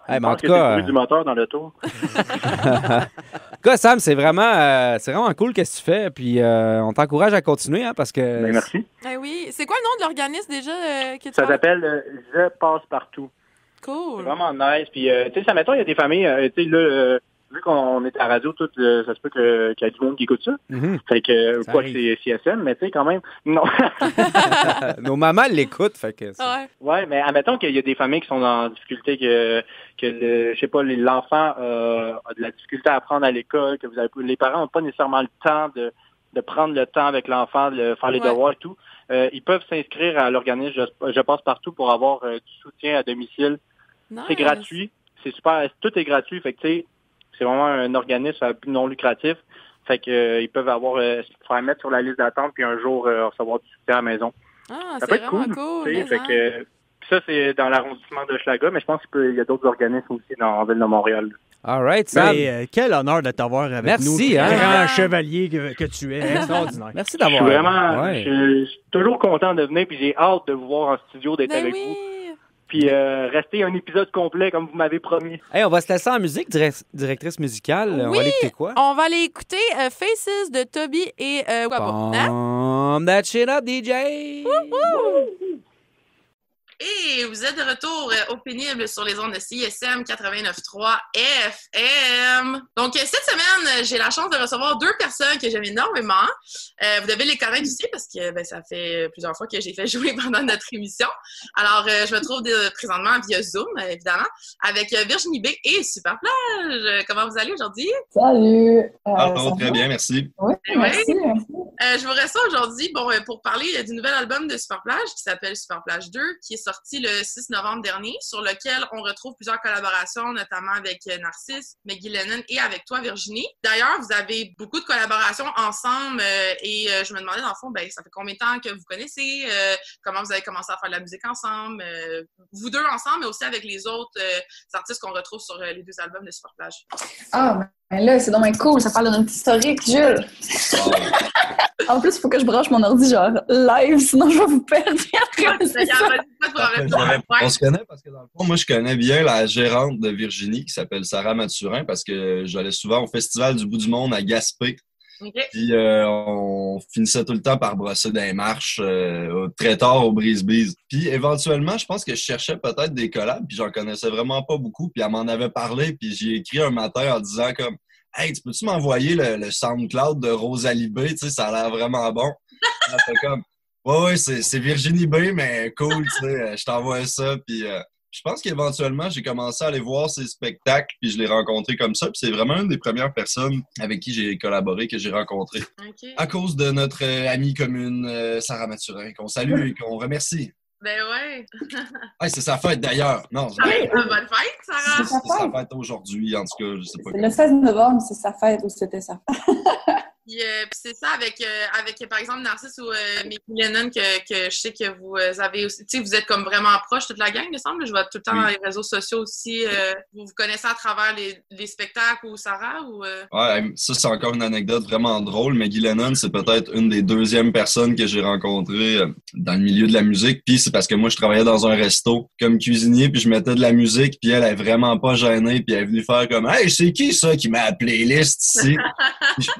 Hey, mais en pense tout que c'est le cas, bruit du moteur dans le tour. en tout cas, Sam, c'est vraiment cool ce que tu fais. Puis on t'encourage à continuer, hein, parce que. Ben, merci. Eh oui. C'est quoi le nom de l'organisme déjà que tu Ça parles? s'appelle Je passe partout. C'est Cool. vraiment nice. Puis, tu sais, ça, mettons, il y a des familles, tu sais, là, vu qu'on est à la radio, tout, ça se peut qu'il y a du monde qui écoute ça. Mhm. Fait que, Ça quoi que arrive. c'est CSM, mais tu sais, quand même, non. Nos mamans l'écoutent, fait que. Ouais. Ouais, mais admettons qu'il y a des familles qui sont en difficulté, que je sais pas, l'enfant a de la difficulté à apprendre à l'école, que les parents n'ont pas nécessairement le temps de prendre le temps avec l'enfant, de faire les Ouais. devoirs et tout. Ils peuvent s'inscrire à l'organisme Je passe partout pour avoir du soutien à domicile. Nice. C'est gratuit. C'est super. Tout est gratuit. Fait que, tu sais, c'est vraiment un organisme à but non lucratif. Fait que, ils peuvent se faire mettre sur la liste d'attente puis un jour recevoir du soutien à la maison. Ah, Ça peut c'est être vraiment cool. cool. tu sais. mais Fait hein. que, ça, c'est dans l'arrondissement de Schlaga, mais je pense qu'il y a d'autres organismes aussi en ville de Montréal. All right, Sam. Ben, quel honneur de t'avoir avec Merci, nous. hein. Grand chevalier que tu es. Extraordinaire. Merci Je d'avoir. suis vraiment, Ouais. je suis toujours content de venir puis j'ai hâte de vous voir en studio, d'être Ben avec oui. vous. Puis rester un épisode complet comme vous m'avez promis. Hey, on va se laisser en musique, directrice musicale. On Oui. va aller écouter quoi? On va aller écouter Faces de Toby et Wabo. Hein? Bomb that shit up, DJ! Et vous êtes de retour au pénible sur les ondes de CISM 89.3 FM. Donc, cette semaine, j'ai la chance de recevoir deux personnes que j'aime énormément. Vous devez les connaître aussi parce que ça fait plusieurs fois que j'ai fait jouer pendant notre émission. Alors, je me trouve présentement via Zoom, évidemment, avec Virginie B et Superplage. Comment vous allez aujourd'hui? Salut! Alors, très bien, merci. Oui, merci. Je vous reçois aujourd'hui pour parler du nouvel album de Superplage qui s'appelle Superplage 2, qui est sorti le 6 novembre dernier, sur lequel on retrouve plusieurs collaborations, notamment avec Narcisse, Maggie Lennon et avec toi, Virginie. D'ailleurs, vous avez beaucoup de collaborations ensemble et je me demandais, dans le fond, ça fait combien de temps que vous connaissez? Comment vous avez commencé à faire de la musique ensemble? Vous deux ensemble, mais aussi avec les autres artistes qu'on retrouve sur les deux albums de Superplage. Ah, ben là, c'est donc cool. Ça parle de notre historique, Jules. En plus, il faut que je branche mon ordi genre live, sinon je vais vous perdre. On se connaît parce que dans le fond, moi, je connais bien la gérante de Virginie qui s'appelle Sarah Mathurin parce que j'allais souvent au Festival du Bout du Monde à Gaspé. Okay. Puis on finissait tout le temps par brosser des marches très tard au Brise-Bise. Puis éventuellement, je pense que je cherchais peut-être des collabs, puis j'en connaissais vraiment pas beaucoup. Puis elle m'en avait parlé, puis j'ai écrit un matin en disant comme « Hey, tu peux-tu m'envoyer le SoundCloud de Rosalie B? Tu sais, ça a l'air vraiment bon. » Elle fait comme « Ouais, c'est Virginie B, mais cool, tu sais, je t'envoie ça. » Puis Je pense qu'éventuellement, j'ai commencé à aller voir ses spectacles, puis je l'ai rencontré comme ça. Puis c'est vraiment une des premières personnes avec qui j'ai collaboré, que j'ai rencontré. OK. À cause de notre amie commune, Sarah Mathurin, qu'on salue et qu'on remercie. Ben ouais. Hey, c'est sa fête d'ailleurs. Non, Bonne fête, Sarah. C'est sa c'est sa fête. fête aujourd'hui, en tout cas, je sais pas. C'est le 16 novembre, c'est sa fête ou c'était sa fête. Puis c'est ça avec par exemple Narcisse ou Mickey Lennon que je sais que vous avez aussi, tu sais, vous êtes comme vraiment proches toute la gang, il me semble. Je vois tout le temps dans les réseaux sociaux aussi. Vous connaissez à travers les spectacles ou Sarah ou Ouais, ça c'est encore une anecdote vraiment drôle, mais Guy Lennon, c'est peut-être une des deuxièmes personnes que j'ai rencontrées dans le milieu de la musique. Puis c'est parce que moi je travaillais dans un resto comme cuisinier, puis je mettais de la musique, puis elle est vraiment pas gênée, puis elle est venue faire comme hey, c'est qui ça qui met la playlist ici?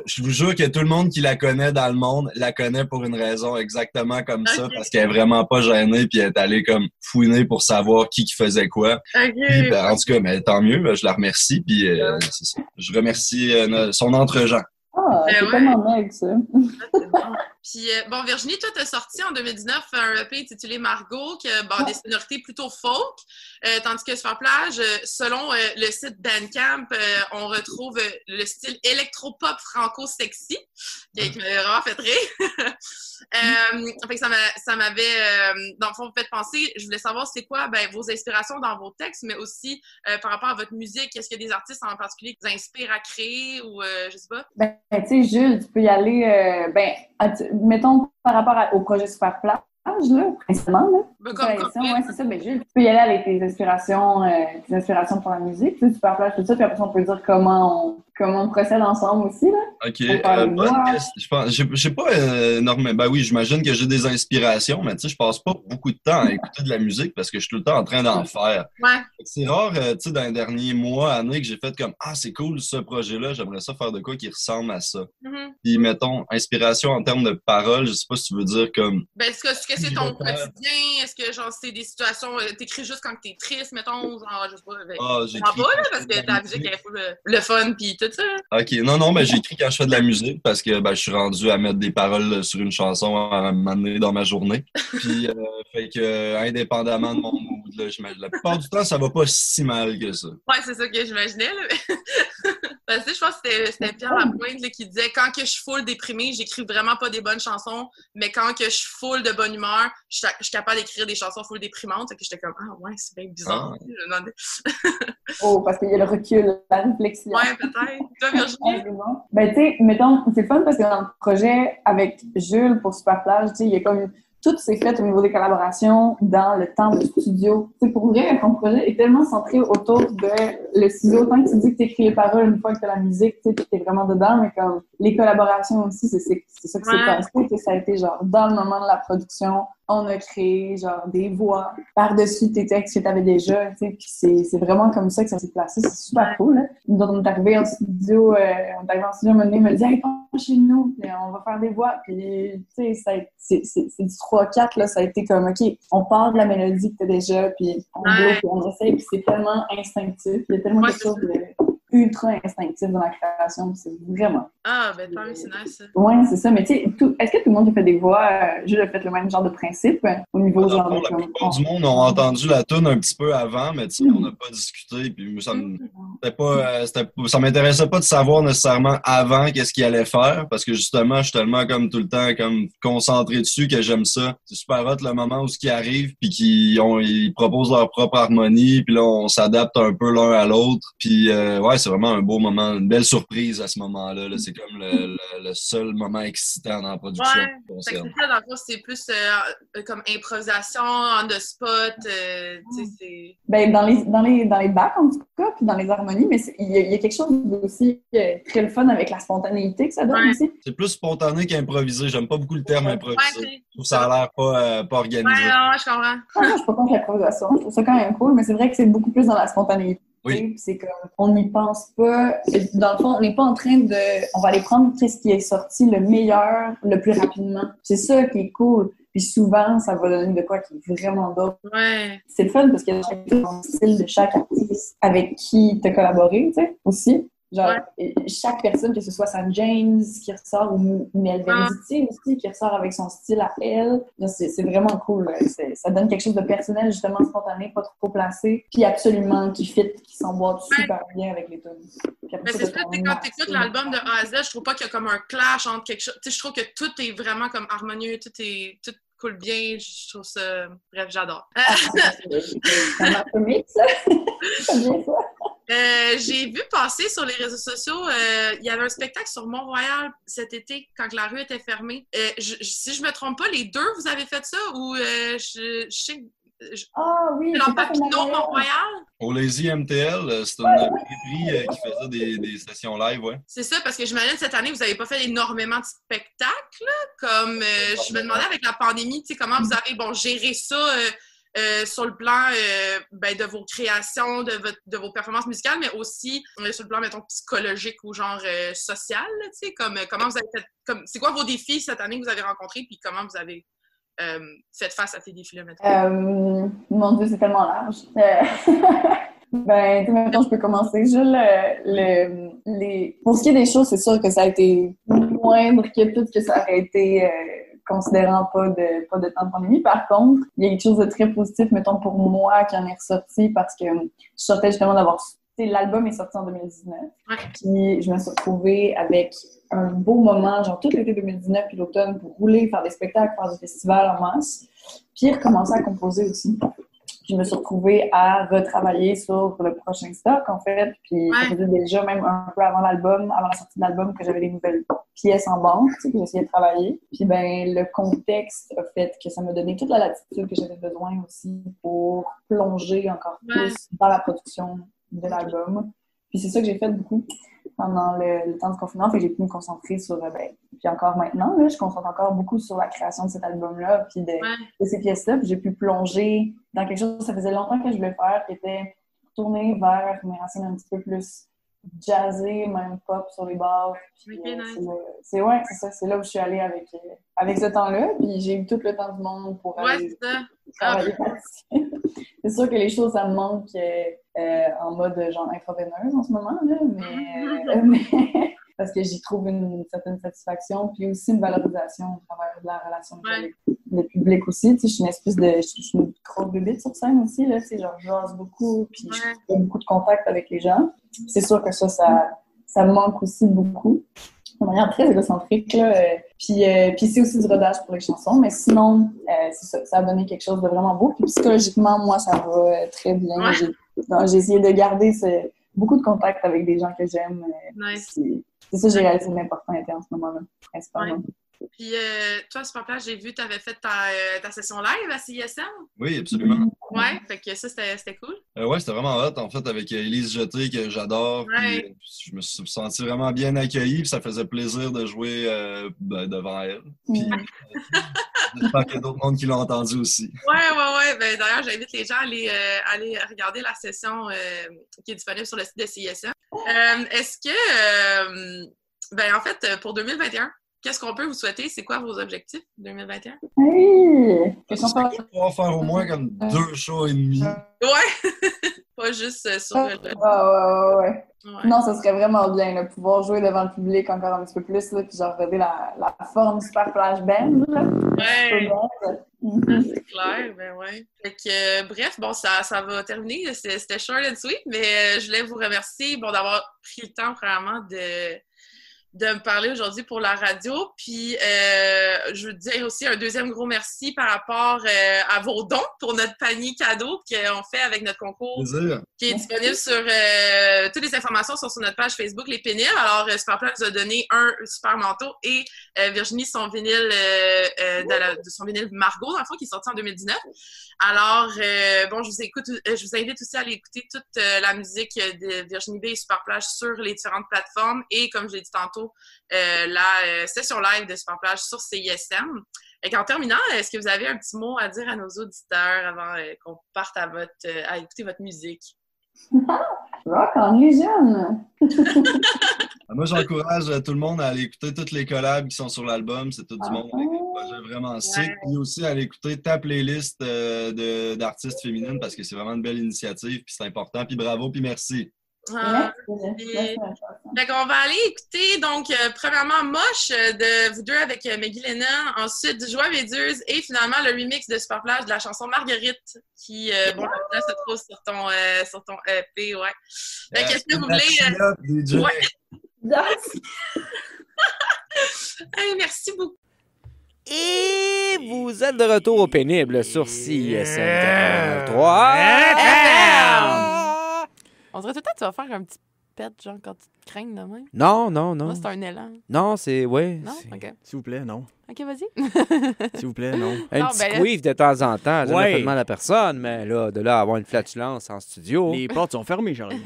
Je vous jure que tout le monde qui la connaît dans le monde la connaît pour une raison exactement comme ça, parce qu'elle est vraiment pas gênée, puis elle est allée comme fouiner pour savoir qui faisait quoi. OK. Puis, ben, en tout cas, mais tant mieux, ben, je la remercie, puis c'est ça. Je remercie son entre-gens. Ah, c'est ouais. tellement mec, ça. C'est bon. Puis, bon, Virginie, toi, t'as sorti en 2019 un EP intitulé Margot, des sonorités plutôt folk, tandis que Superplage, selon le site Bandcamp, on retrouve le style électropop franco-sexy, qui m'a vraiment fait rire. Fait que ça m'avait, dans le fond, fait penser, je voulais savoir c'est quoi vos inspirations dans vos textes, mais aussi par rapport à votre musique, est-ce qu'il y a des artistes en particulier qui vous inspirent à créer ou je sais pas? Ben, tu sais, Jules, tu peux y aller, mettons, par rapport au projet Superplage, là, principalement, là. Ouais, c'est ça. Ben, Jules, tu peux y aller avec tes inspirations pour la musique, tu sais, Superplage, tout ça, puis après ça, on peut dire comment on procède ensemble aussi, là. OK. Bonne question. Je pense, j'ai pas énormément. Ben oui, j'imagine que j'ai des inspirations, mais tu sais, je passe pas beaucoup de temps à écouter de la musique parce que je suis tout le temps en train d'en faire. Ouais. C'est rare, tu sais, dans les derniers mois, années, que j'ai fait comme ah, c'est cool ce projet-là, j'aimerais ça faire de quoi qui ressemble à ça. Mm-hmm. Puis, mettons, inspiration en termes de paroles, je sais pas si tu veux dire comme. Ben, est-ce que c'est ton quotidien? Est-ce que, genre, c'est des situations, t'écris juste quand t'es triste, mettons, genre, je sais pas, j'écris pas, là, parce que ta musique, elle est le fun, pis tout ça. OK. Non, ben, j'écris quand je fais de la musique parce que, je suis rendu à mettre des paroles sur une chanson à m'amener dans ma journée. Puis, fait que, indépendamment de mon mood, là, j'imagine. La plupart du temps, ça va pas si mal que ça. Ouais, c'est ça que j'imaginais, là. Parce que je pense que c'était Pierre Lapointe là, qui disait quand que je suis full déprimée, j'écris vraiment pas des bonnes chansons, mais quand que je suis full de bonne humeur, je suis capable d'écrire des chansons full déprimantes. Fait que j'étais comme ah ouais, c'est bien bizarre. Je me demandais. Oh, parce qu'il y a le recul, la réflexion. Ouais, peut-être. Toi, Virginie? Ben, tu sais, mettons, c'est fun parce que dans le projet avec Jules pour Superplage, tu sais, il y a comme tout s'est fait au niveau des collaborations dans le temps de studio. Tu sais, pour vrai, ton projet est tellement centré autour de le studio. Tant que tu dis que tu écris les paroles une fois que tu as la musique, tu sais, t'es vraiment dedans, mais comme les collaborations aussi, c'est ça qui s'est passé. Que ça a été genre dans le moment de la production, on a créé genre des voix par-dessus tes textes que tu avais déjà, tu sais, puis c'est vraiment comme ça que ça s'est placé. C'est super cool, là. Donc, on est arrivé en studio, un moment donné, il me dit « Hey, viens chez nous, puis on va faire des voix. » Puis, tu sais, c'est du 3-4, là, ça a été comme « OK, on part de la mélodie que t'as déjà, puis on bloque, puis on essaie. » Puis c'est tellement instinctif. Il y a tellement quelque chose de ultra instinctif dans la création, c'est vraiment... Ah, ben tant mieux, c'est nice, ça. Ouais, c'est ça, mais tu sais, est-ce que tout le monde qui fait des voix, Jules a fait le même genre de principe au niveau genre de... La plupart du monde ont entendu la toune un petit peu avant, mais tu sais, on n'a pas discuté, puis ça m'intéressait pas de savoir nécessairement avant qu'est-ce qu'il allait faire, parce que justement, je suis tellement comme tout le temps comme concentré dessus que j'aime ça. C'est super hot le moment où ce qui arrive, puis ils proposent leur propre harmonie, puis là, on s'adapte un peu l'un à l'autre, puis ouais, c'est vraiment un beau moment, une belle surprise à ce moment-là. Là. C'est comme le seul moment excitant dans la production. Ouais, c'est ça, dans le fond, c'est plus comme improvisation, on the spot, tu sais, c'est... Ben, dans les backs, en tout cas, puis dans les harmonies, mais il y a quelque chose aussi très le fun avec la spontanéité que ça donne aussi. C'est plus spontané qu'improvisé. J'aime pas beaucoup le terme improvisé. Je trouve que ça a l'air pas organisé. Ouais, je comprends. Je suis pas contre l'improvisation. Je trouve ça quand même cool, mais c'est vrai que c'est beaucoup plus dans la spontanéité. Oui. C'est comme, on n'y pense pas. Dans le fond, on n'est pas en train de... On va aller prendre ce qui est sorti le meilleur, le plus rapidement. C'est ça qui est cool. Puis souvent, ça va donner de quoi qui est vraiment d'autre. Ouais. C'est le fun parce qu'il y a chaque style de chaque artiste avec qui tu as collaboré, tu sais, aussi. Genre, chaque personne, que ce soit Sam James qui ressort ou Mel Venditti aussi, qui ressort avec son style à elle, là, c'est vraiment cool. Ça donne quelque chose de personnel, justement, spontané, pas trop placé, puis absolument qui fit, qui s'emboîte super bien avec les tunes. Mais c'est sûr que quand tu écoutes l'album de A à Z, je trouve pas qu'il y a comme un clash entre quelque chose. Tu sais, je trouve que tout est vraiment comme harmonieux, tout coule bien, je trouve ça... Bref, j'adore. Ça m'a fait ça. C'est bien ça. J'ai vu passer sur les réseaux sociaux, il y avait un spectacle sur Mont-Royal cet été quand la rue était fermée. Si je me trompe pas, les deux, vous avez fait ça ou je sais que... Ah oui, c'est Papineau, Mont-Royal? Pour les IMTL, c'est une prix qui faisait des sessions live, ouais. C'est ça, parce que j'imagine cette année, vous n'avez pas fait énormément de spectacles, comme je me demandais avec la pandémie, tu sais, comment vous avez géré ça sur le plan de vos créations, de vos performances musicales, mais aussi sur le plan, mettons, psychologique ou genre social, tu sais, comme comment vous avez fait, c'est quoi vos défis cette année que vous avez rencontrés, puis comment vous avez fait face à ces défis-là, maintenant? Mon Dieu, c'est tellement large. Ben, tu sais, maintenant, je peux commencer. Pour ce qui est des choses, c'est sûr que ça a été moindre que tout, que ça aurait été considérant pas de temps de pandémie. Par contre, il y a quelque chose de très positif, mettons, pour moi, qui en est ressorti parce que je sortais justement d'avoir... L'album est sorti en 2019. Ouais. Puis je me suis retrouvée avec un beau moment, genre tout l'été 2019 puis l'automne, pour rouler, faire des spectacles, faire des festivals en masse. Puis recommencer à composer aussi. Puis je me suis retrouvée à retravailler sur le prochain stock, en fait. Puis ça faisait déjà même un peu avant l'album, avant la sortie de l'album, que j'avais des nouvelles pièces en banque, tu sais, que j'essayais de travailler. Puis ben le contexte a fait que ça m'a donné toute la latitude que j'avais besoin aussi pour plonger encore plus dans la production de l'album. Puis c'est ça que j'ai fait beaucoup pendant le temps de confinement, fait que j'ai pu me concentrer sur, puis encore maintenant, là, je concentre encore beaucoup sur la création de cet album-là, puis de ces pièces-là, puis j'ai pu plonger dans quelque chose, ça faisait longtemps que je voulais faire, qui était tourner vers mes racines un petit peu plus jazzées, même pop sur les bars. Puis, c'est ça, c'est là où je suis allée avec ce temps-là, puis j'ai eu tout le temps du monde pour aller travailler là-dessus. C'est sûr que les choses, ça me manque en mode genre intraveineuse en ce moment, là, mais parce que j'y trouve une certaine satisfaction, puis aussi une valorisation au travers de la relation avec le public aussi. Tu sais, je suis une espèce de... Je suis une grosse bébête sur scène aussi, là, tu sais, genre, je jase beaucoup, puis je fais beaucoup de contact avec les gens. C'est sûr que ça me manque aussi beaucoup. De manière très égocentrique, là. Puis c'est aussi du rodage pour les chansons, mais sinon, c'est ça a donné quelque chose de vraiment beau. Puis psychologiquement, moi, ça va très bien. J'ai essayé de garder beaucoup de contacts avec des gens que j'aime. C'est ça que j'ai réalisé l'important était en ce moment-là, principalement. Puis toi, Superplage, j'ai vu que tu avais fait ta session live à CISM. Oui, absolument. Ouais, fait que ça, c'était cool. Ouais, c'était vraiment hot, en fait, avec Élise Jeté, que j'adore. Puis je me suis senti vraiment bien accueilli, puis ça faisait plaisir de jouer devant elle. Puis j'espère qu'il y a d'autres mondes qui l'ont entendu aussi. Ouais. Ben, d'ailleurs, j'invite les gens à aller regarder la session qui est disponible sur le site de CISM. Est-ce que, en fait, pour 2021, qu'est-ce qu'on peut vous souhaiter? C'est quoi vos objectifs 2021? Oui! Pouvoir faire au moins comme 2 shows et demi. Ouais! Pas juste sur le... Ouais. Non, ça serait vraiment bien, là, pouvoir jouer devant le public encore un petit peu plus, là, puis genre regarder la forme Superplage Band. Là. Ouais! C'est clair, ben ouais. Fait que, bref, bon, ça va terminer. C'était short and sweet, mais je voulais vous remercier d'avoir pris le temps, vraiment, de me parler aujourd'hui pour la radio. Puis, je veux dire aussi un deuxième gros merci par rapport à vos dons pour notre panier cadeau qu'on fait avec notre concours qui est disponible sur... toutes les informations sont sur notre page Facebook, Les Pénibles. Alors, Superplage nous a donné un super manteau et Virginie, son vinyle de son vinyle Margot, dans le fond, qui est sorti en 2019. Alors, je vous invite aussi à aller écouter toute la musique de Virginie B et Superplage sur les différentes plateformes et, comme je l'ai dit tantôt, la session live de Superplage sur CISM. Et en terminant, est-ce que vous avez un petit mot à dire à nos auditeurs avant qu'on parte à écouter votre musique? Rock on les jeunes! Moi, j'encourage tout le monde à aller écouter toutes les collabs qui sont sur l'album. C'est tout du monde avec des projets vraiment sick. Puis aussi à aller écouter ta playlist d'artistes féminines parce que c'est vraiment une belle initiative. Puis c'est important. Puis bravo, puis merci. Merci. Fait qu'on va aller écouter, donc, premièrement, Moche de vous deux avec Maggie Lennon, ensuite Joie Méduse et finalement le remix de Superplage de la chanson Marguerite qui, bon, là, se trouve sur ton EP, ouais. Fait qu'est-ce que vous voulez? Ouais. Hey, merci beaucoup. Et vous êtes de retour au pénible sur CISM 83. On dirait tout le temps que tu vas faire un petit pet, genre quand tu te craignes de même. Non. Moi, c'est un élan. Non, c'est... Ouais. Non? OK. S'il vous plaît, non. OK, vas-y. S'il vous plaît, non. Un petit squeeze de temps en temps, ça ne Ouais. fait de mal à personne, mais là, de là à avoir une flatulence en studio... Les portes sont fermées, Charlie.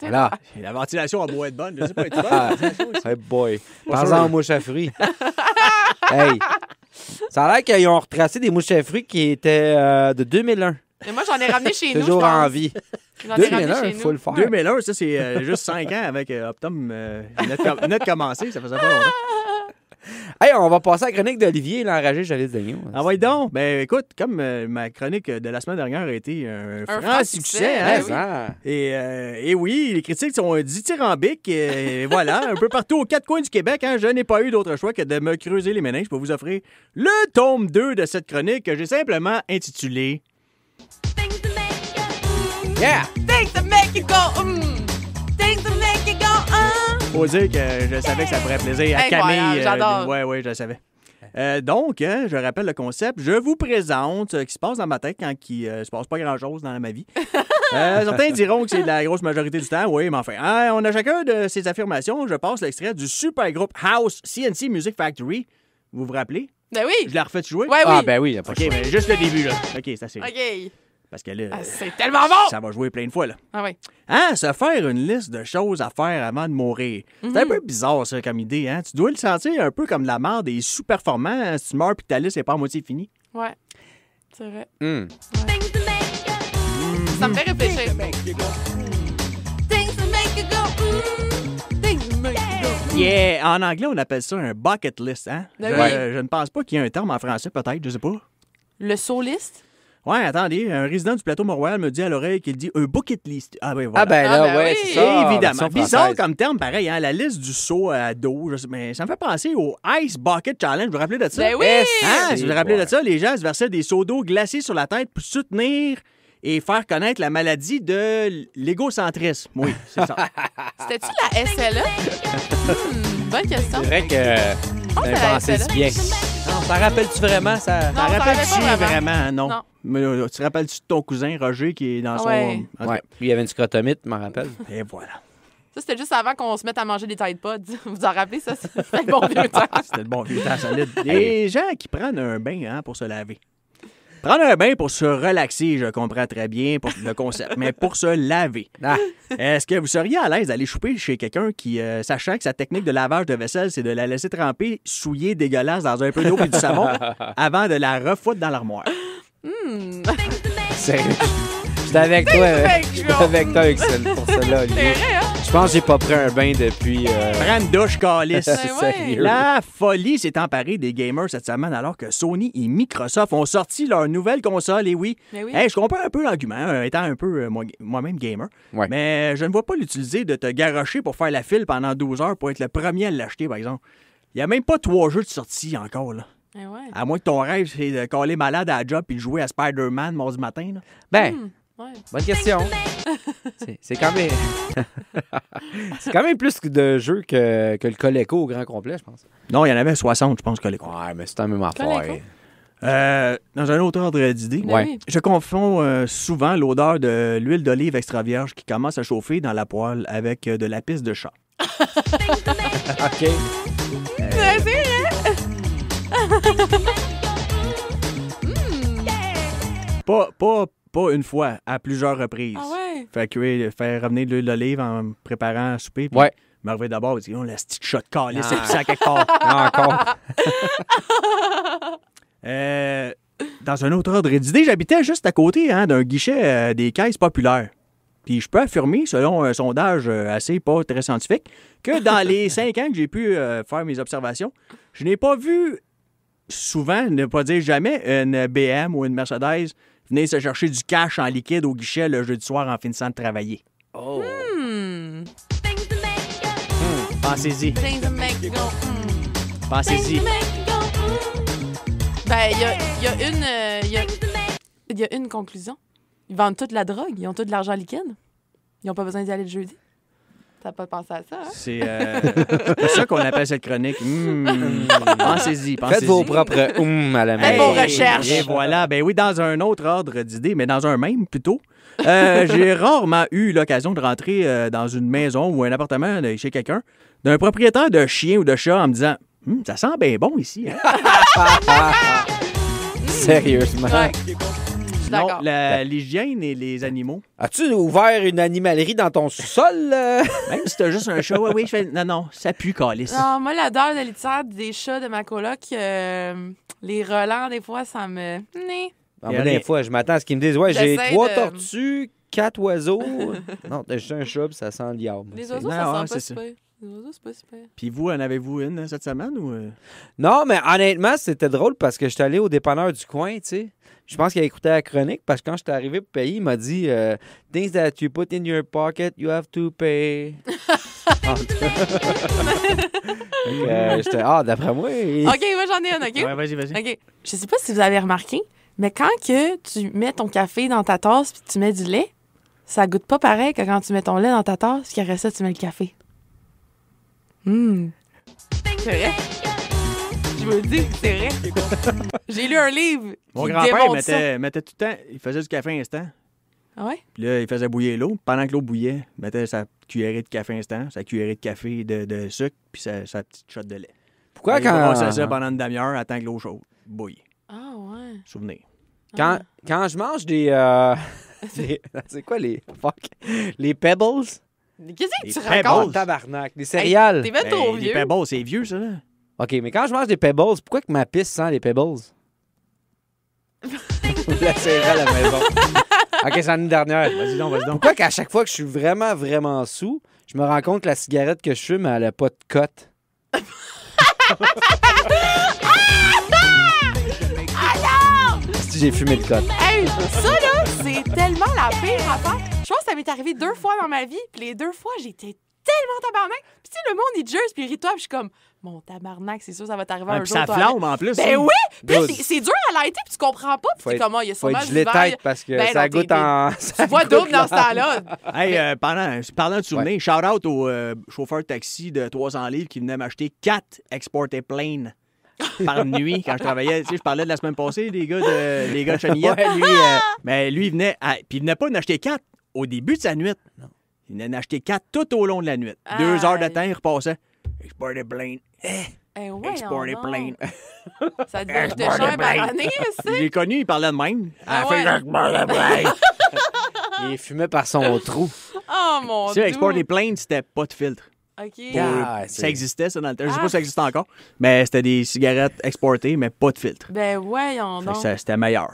Voilà. Et la ventilation a beau être bonne. Je sais pas, être bonne. Hey boy. Pas Par sûr. exemple, mouches à fruits. Hey. Ça a l'air qu'ils ont retracé des mouches à fruits qui étaient de 2001. Et moi, j'en ai ramené chez nous. Toujours je pense. en vie. J'en ai ramené 2001, chez il nous. faut le faire. 2001, ça, c'est juste 5 ans avec Optum. Net commencé, ça faisait pas longtemps. Hey, on va passer à la chronique d'Olivier, l'enragé Jolis de News. Ah ouais donc, ben écoute, comme ma chronique de la semaine dernière a été un franc succès, hein? Et oui, les critiques sont dithyrambiques, et voilà, un peu partout aux quatre coins du Québec, hein, je n'ai pas eu d'autre choix que de me creuser les méninges pour vous offrir le tome 2 de cette chronique que j'ai simplement intitulé Yeah! Things that make you go, Things that make you go, Faut dire que je savais que ça ferait plaisir à Incroyable, Camille. j'adore. Oui, je le savais. Donc, hein, je rappelle le concept. Je vous présente ce qui se passe dans ma tête quand il se passe pas grand-chose dans ma vie. Certains diront que c'est de la grosse majorité du temps. Oui, mais enfin, hein, on a chacun de ces affirmations. Je passe l'extrait du super groupe House CNC Music Factory. Vous vous rappelez? Ben oui. Je la refais jouer? Ouais, oui. Ah, ben oui, il n'y a pas de OK, choix. mais juste le début, là. OK, c'est assez. OK. Parce que là, C'est tellement bon! ça va jouer plein de fois, là. Ah oui. Hein, se faire une liste de choses à faire avant de mourir. C'est un peu bizarre, ça, comme idée, hein? Tu dois le sentir un peu comme de la merde et sous-performant hein, si tu meurs puis ta liste n'est pas à moitié finie. Ouais. C'est vrai. Ça me fait réfléchir. Yeah! En anglais, on appelle ça un bucket list, hein? Ben Je ne pense pas qu'il y ait un terme en français, peut-être, je sais pas. Le soliste? Ouais, attendez, un résident du plateau Mont-Royal me dit à l'oreille qu'il dit un bucket list. Ah ben voilà. Ah ben là, ben ouais, oui. c'est ça. Évidemment. version Bizarre française. comme terme, pareil, hein? La liste du seau à dos. Mais ça me fait penser au Ice Bucket Challenge. Vous vous rappelez de ça? Ben oui! Hein? Si vous vous rappelez Ouais. de ça, les gens se versaient des seaux d'eau glacés sur la tête pour soutenir et faire connaître la maladie de l'égocentrisme. Oui, c'est ça. C'était-tu la SLE? Bonne question. C'est vrai que pense que t'as la pensé SLE. si bien. Non, ça rappelle-tu vraiment ça? Non, Ça ça rappelle-tu rappelle pas vraiment? Non. Non. Mais, tu te rappelles-tu de ton cousin Roger qui est dans son... Ouais. En tout Ouais. Lui, il y avait une scrotomite, je m'en rappelle. cas, et voilà. Ça, c'était juste avant qu'on se mette à manger des Tide Pods. Vous en rappelez, ça? C'était le bon vieux temps. C'était le bon vieux temps solide. Les gens qui prennent un bain hein, pour se laver. Prendre un bain pour se relaxer, je comprends très bien pour le concept, mais pour se laver. Ah. Est-ce que vous seriez à l'aise d'aller chouper chez quelqu'un qui, sachant que sa technique de lavage de vaisselle, c'est de la laisser tremper, souillée, dégueulasse dans un peu d'eau et du savon avant de la refoutre dans l'armoire? Sérieux. J'étais avec toi. J'étais avec toi avec pour celle-là, Olivier. C'est vrai, hein? Je pense que j'ai pas pris un bain depuis... Prends une douche, calice. Ben ouais. Sérieux. La folie s'est emparée des gamers cette semaine alors que Sony et Microsoft ont sorti leur nouvelle console. Et oui, Mais oui. hey, je comprends un peu l'argument, étant un peu moi-même gamer. Ouais. Mais je ne vois pas l'utiliser de te garrocher pour faire la file pendant 12 heures pour être le premier à l'acheter, par exemple. Il n'y a même pas 3 jeux de sortie encore, là. Eh ouais. À moins que ton rêve, c'est de coller malade à la job puis de jouer à Spider-Man mardi matin. Là. Ben, Ouais. bonne question. C'est quand même... c'est quand même plus de jeux que le Coleco au grand complet, je pense. Non, il y en avait 60, je pense, que les Ouais, mais c'est la même affaire. Coleco? Dans un autre ordre d'idée, Ben Ouais. oui. je confonds souvent l'odeur de l'huile d'olive extra vierge qui commence à chauffer dans la poêle avec de la pisse de chat. OK. C'est vrai? Pas une fois, à plusieurs reprises. Ah ouais? Faire revenir de l'huile d'olive en me préparant à souper. Puis Ouais. me revenir d'abord et dire, oh, la petite chat de calice, Ah. c'est pissé à quelque part. Non, encore. Dans un autre ordre d'idée, j'habitais juste à côté hein, d'un guichet des caisses populaires. Puis je peux affirmer, selon un sondage assez pas très scientifique, que dans les 5 ans que j'ai pu faire mes observations, je n'ai pas vu souvent, ne pas dire jamais, une BM ou une Mercedes venir se chercher du cash en liquide au guichet le jeudi soir en finissant de travailler. Oh. Pensez-y. Things that make you go, Pensez-y. Ben, il y a une conclusion. Ils vendent toute la drogue. Ils ont tout de l'argent liquide. Ils n'ont pas besoin d'y aller le jeudi. T'as pas pensé à ça, hein? C'est pour ça qu'on appelle cette chronique. Pensez-y, pensez-y. Faites vos propres à la Faites maison. vos recherches. Et voilà. Ben oui, dans un autre ordre d'idées, mais dans un même plutôt. J'ai rarement eu l'occasion de rentrer dans une maison ou un appartement chez quelqu'un d'un propriétaire de chien ou de chat en me disant ça sent bien bon ici. Hein? Sérieusement. Ouais. Je suis Non, d'accord. l'hygiène et les animaux. As-tu ouvert une animalerie dans ton sous-sol? Même si t'as juste un chat, oui, je fais non, ça pue, calice. Non, moi, l'odeur de litière des chats de ma coloc, les relents, des fois, ça me... Né. Ah, moi, des fois, je m'attends à ce qu'ils me disent ouais, j'ai J'essaie 3 de- tortues, 4 oiseaux. Non, t'as juste un chat, puis ça sent le diable. Les C'est- oiseaux, Non, ça ouais, sent pas c'est super. ça. Les oiseaux, c'est pas super. Puis vous, en avez-vous une cette semaine ou... Non, mais honnêtement, c'était drôle parce que j'étais allé au dépanneur du coin, tu sais. Je pense qu'il a écouté la chronique parce que quand j'étais arrivé pour payer, il m'a dit Things that you put in your pocket, you have to pay. J'étais d'après moi. OK, moi, j'en ai une, OK? Ouais, vas-y. OK. Je sais pas si vous avez remarqué, mais quand que tu mets ton café dans ta tasse puis tu mets du lait, ça goûte pas pareil que quand tu mets ton lait dans ta tasse puis après ça, tu mets le café. C'est vrai. Je vous le dis, c'est vrai. J'ai lu un livre Mon qui grand-père démontre ça. mettait tout le temps... Il faisait du café instant. Ah ouais? Puis là, il faisait bouillir l'eau. Pendant que l'eau bouillait, il mettait sa cuillerée de café instant, sa cuillerée de café de sucre, puis sa petite shot de lait. Pourquoi Il quand. brossait ça pendant une demi-heure, attend que l'eau chaude bouille. Ah ouais. Souvenir. Quand je mange des. C'est quoi les. Fuck. Les Pebbles? Qu'est-ce que Les tu Pebbles. racontes? Tabarnak. Des céréales. T'es bien trop Les vieux. Pebbles, c'est vieux, ça. Là. OK, mais quand je mange des Pebbles, pourquoi que ma pisse sent les Pebbles? La céréale à la maison. OK, c'en est une dernière. Vas-y donc. Pourquoi qu'à chaque fois que je suis vraiment, vraiment sous, je me rends compte que la cigarette que je fume, elle a pas de cote? Si j'ai fumé le cote. Hey, ça, là, c'est tellement la pire affaire. Je pense que ça m'est arrivé 2 fois dans ma vie, puis les 2 fois, j'étais tellement tabarnak. Puis tu sais, le monde, il jure, puis il rit toi, puis je suis comme, mon tabarnak, c'est sûr, ça va t'arriver un Puis jour. ça toi, flamme en plus. Ben hein. oui! Puis là, Dude. c'est dur à lighter, puis tu comprends pas. Puis Faut t'es être- comme, il y a Faut sûrement être du gelé verre. tête parce que Ben ça non, goûte t'es- en. Tu vois double dans ce temps-là. Hey, parlant de souvenirs, shout-out au chauffeur de taxi de 300 livres qui venait m'acheter 4 exported planes par nuit quand je travaillais. Tu sais, je parlais de la semaine passée, les gars de Chenillette. Ouais, lui, Mais lui, il venait... Puis il venait pas d'acheter 4 au début de sa nuit. Non. Il venait d'acheter 4 tout au long de la nuit. 2 heures de temps, il repassait. Exported plane. Eh ouais, Exported non. plane. Ça devait coûter cher par année, Je c'est. l'ai connu, il parlait de même. À la Ah fin, ouais. Exported plane. il fumait par son trou. Oh mon Tu dieu. sais, exported plane, c'était pas de filtre. OK. Ah, c'est- Ça existait, ça, dans le temps. Je sais pas si ça existe encore. Mais c'était des cigarettes exportées, mais pas de filtre. Ben voyons Fait donc. que c'était meilleur.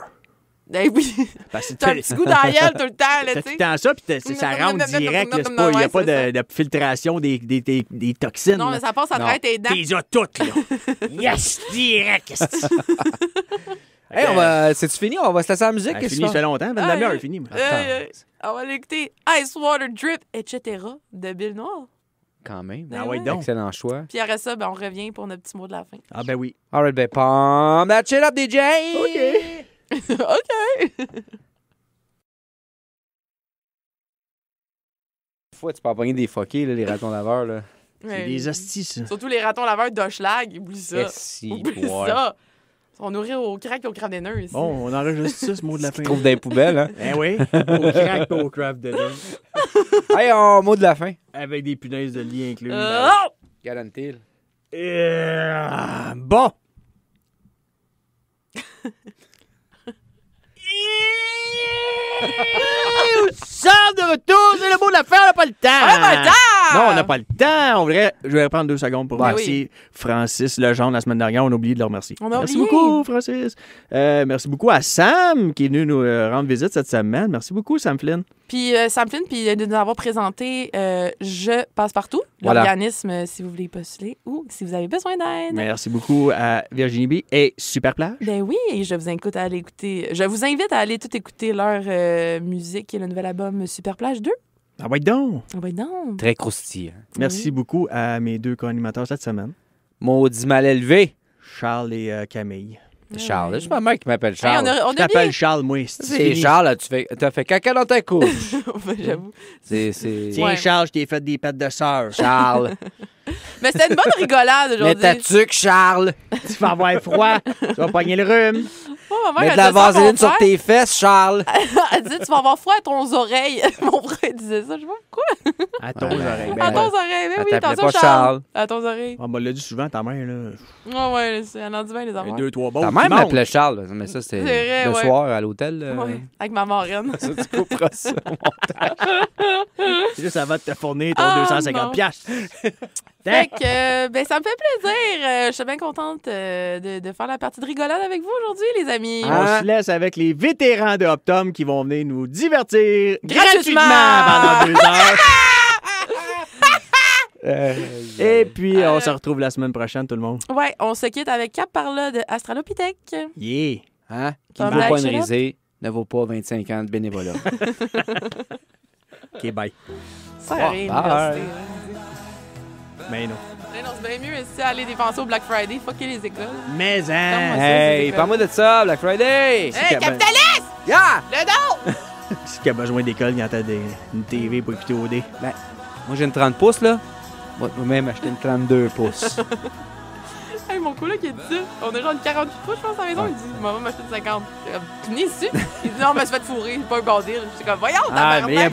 Ben oui. Parce que T'as un petit goût dans la gueule tout le temps, là, T'as tu tout le sais. temps ça, puis ça rentre direct. Il n'y a pas de filtration des toxines. Non, mais ça passe à travers tes dents. T'es as toutes, là. Yes, direct. Hey, c'est-tu fini? On va se laisser la musique? Qu'est-ce Fini, que ça tu fait fais? longtemps. 29 heures, fini. On va l'écouter. Ice Water Drip, etc. de Bill Noir. Quand même. Ah ouais, donc. Excellent choix. Puis après ça, ben, on revient pour notre petit mot de la fin. Ah ben oui. All right, ben, pump that shit up, DJ! OK. Des fois, tu peux pogner des fuckés, là, les ratons laveurs. Là. C'est des hosties, ça. Surtout les ratons laveurs d'Hochelag. Oublie ça. Merci, Oublie ouais. ça. On nourrit au crack et au crabe des nœuds ici. Bon, on enregistre ça, ce mot de la fin. Trouve dans les poubelles, hein? Eh oui. Au crack, au craft de Hey, on mot de la fin. avec des punaises de lit inclus. Oh! Garantie. Bon. Sors de retour, c'est le mot de la fin, on n'a pas le temps. On n'a pas le temps! Non, on n'a pas le temps. Je vais prendre 2 secondes pour Ben remercier Francis Legendre la semaine dernière. On a oublié de le remercier. On a Merci oublié. beaucoup, Francis. Merci beaucoup à Sam qui est venu nous rendre visite cette semaine. Merci beaucoup, Sam Flynn. Puis Sam Flynn, puis de nous avoir présenté Je passe partout, Voilà. l'organisme, si vous voulez postuler ou si vous avez besoin d'aide. Merci beaucoup à Virginie B et Super Plage. Ben oui, et je vous invite à aller écouter. Je vous invite à aller tout écouter leur musique et le nouvel album Super Plage 2. Ah ouais donc! Ah ben non! Très croustillant. Merci beaucoup à mes 2 co-animateurs cette semaine. Maudit mal élevé. Charles et Camille. Charles. C'est ma mère qui m'appelle Charles. Hey, on Je t'appelle Charles, moi. C'est Charles, t'as fait caca dans ta couche. J'avoue. Tiens, Ouais. Charles, je t'ai fait des pattes de sœur. Charles. Mais c'était une bonne rigolade Mets aujourd'hui. ta tuque, Charles. Tu vas avoir froid, tu vas pogner le rhume. Oh, ma Mets mère, de la elle disait ça à mon vaseline sur père. tes fesses, Charles. Elle disait, tu vas avoir froid à ton oreille. Mon frère disait ça, je sais pas pourquoi. À ton Ouais, oreille. À Ben, ton oreille, mais Elle oui, t'appelait attention, pas Charles. Charles. À ton oreille. on me l'a dit souvent, ta mère, là. Ah ouais, elle en dit bien, les enfants. 2-3 bons. Ta mère m'appelait Charles, mais ça, C'est c'était vrai, le ouais. soir à l'hôtel. Ouais, avec ma marraine. Ça, tu couperas ça. C'est juste ça va te fournir ton Ah, 250 non. piastres. Fait que, ben, ça me fait plaisir. Je suis bien contente de faire la partie de rigolade avec vous aujourd'hui, les amis. On se laisse avec les vétérans de Optum qui vont venir nous divertir Gratuitement. pendant 2 heures. Et puis, on se retrouve la semaine prochaine, tout le monde. Ouais, on se quitte avec Cap par là de Astralopithèque. Yeah! Hein? Qui Ton ne vaut pas blague, une shut up. risée, ne vaut pas 25 ans de bénévolat. OK, bye. Ça arrive, bye. l'université. Mais non. Mais non, c'est bien mieux ici aller dépenser au Black Friday. Fucker les écoles. Mais hein! Comment ça, Hey, c'est parle-moi de ça, Black Friday! Hey, capitaliste! Yeah! Le dos! Si qui a besoin d'école, il y a une TV pour écouter OD. Ben, moi, j'ai une 30 pouces, là. Moi, même acheter une 32 pouces. Hey, mon coloc, il a dit ça. On a genre une 48 pouces, je pense, à la maison. Il dit, maman m'acheter une 50. J'ai comme, tu venais ici? Il dit, non, mais je vais te fourrer. C'est pas un bon deal. J'étais comme, voyons, Ah, tabarnak. mais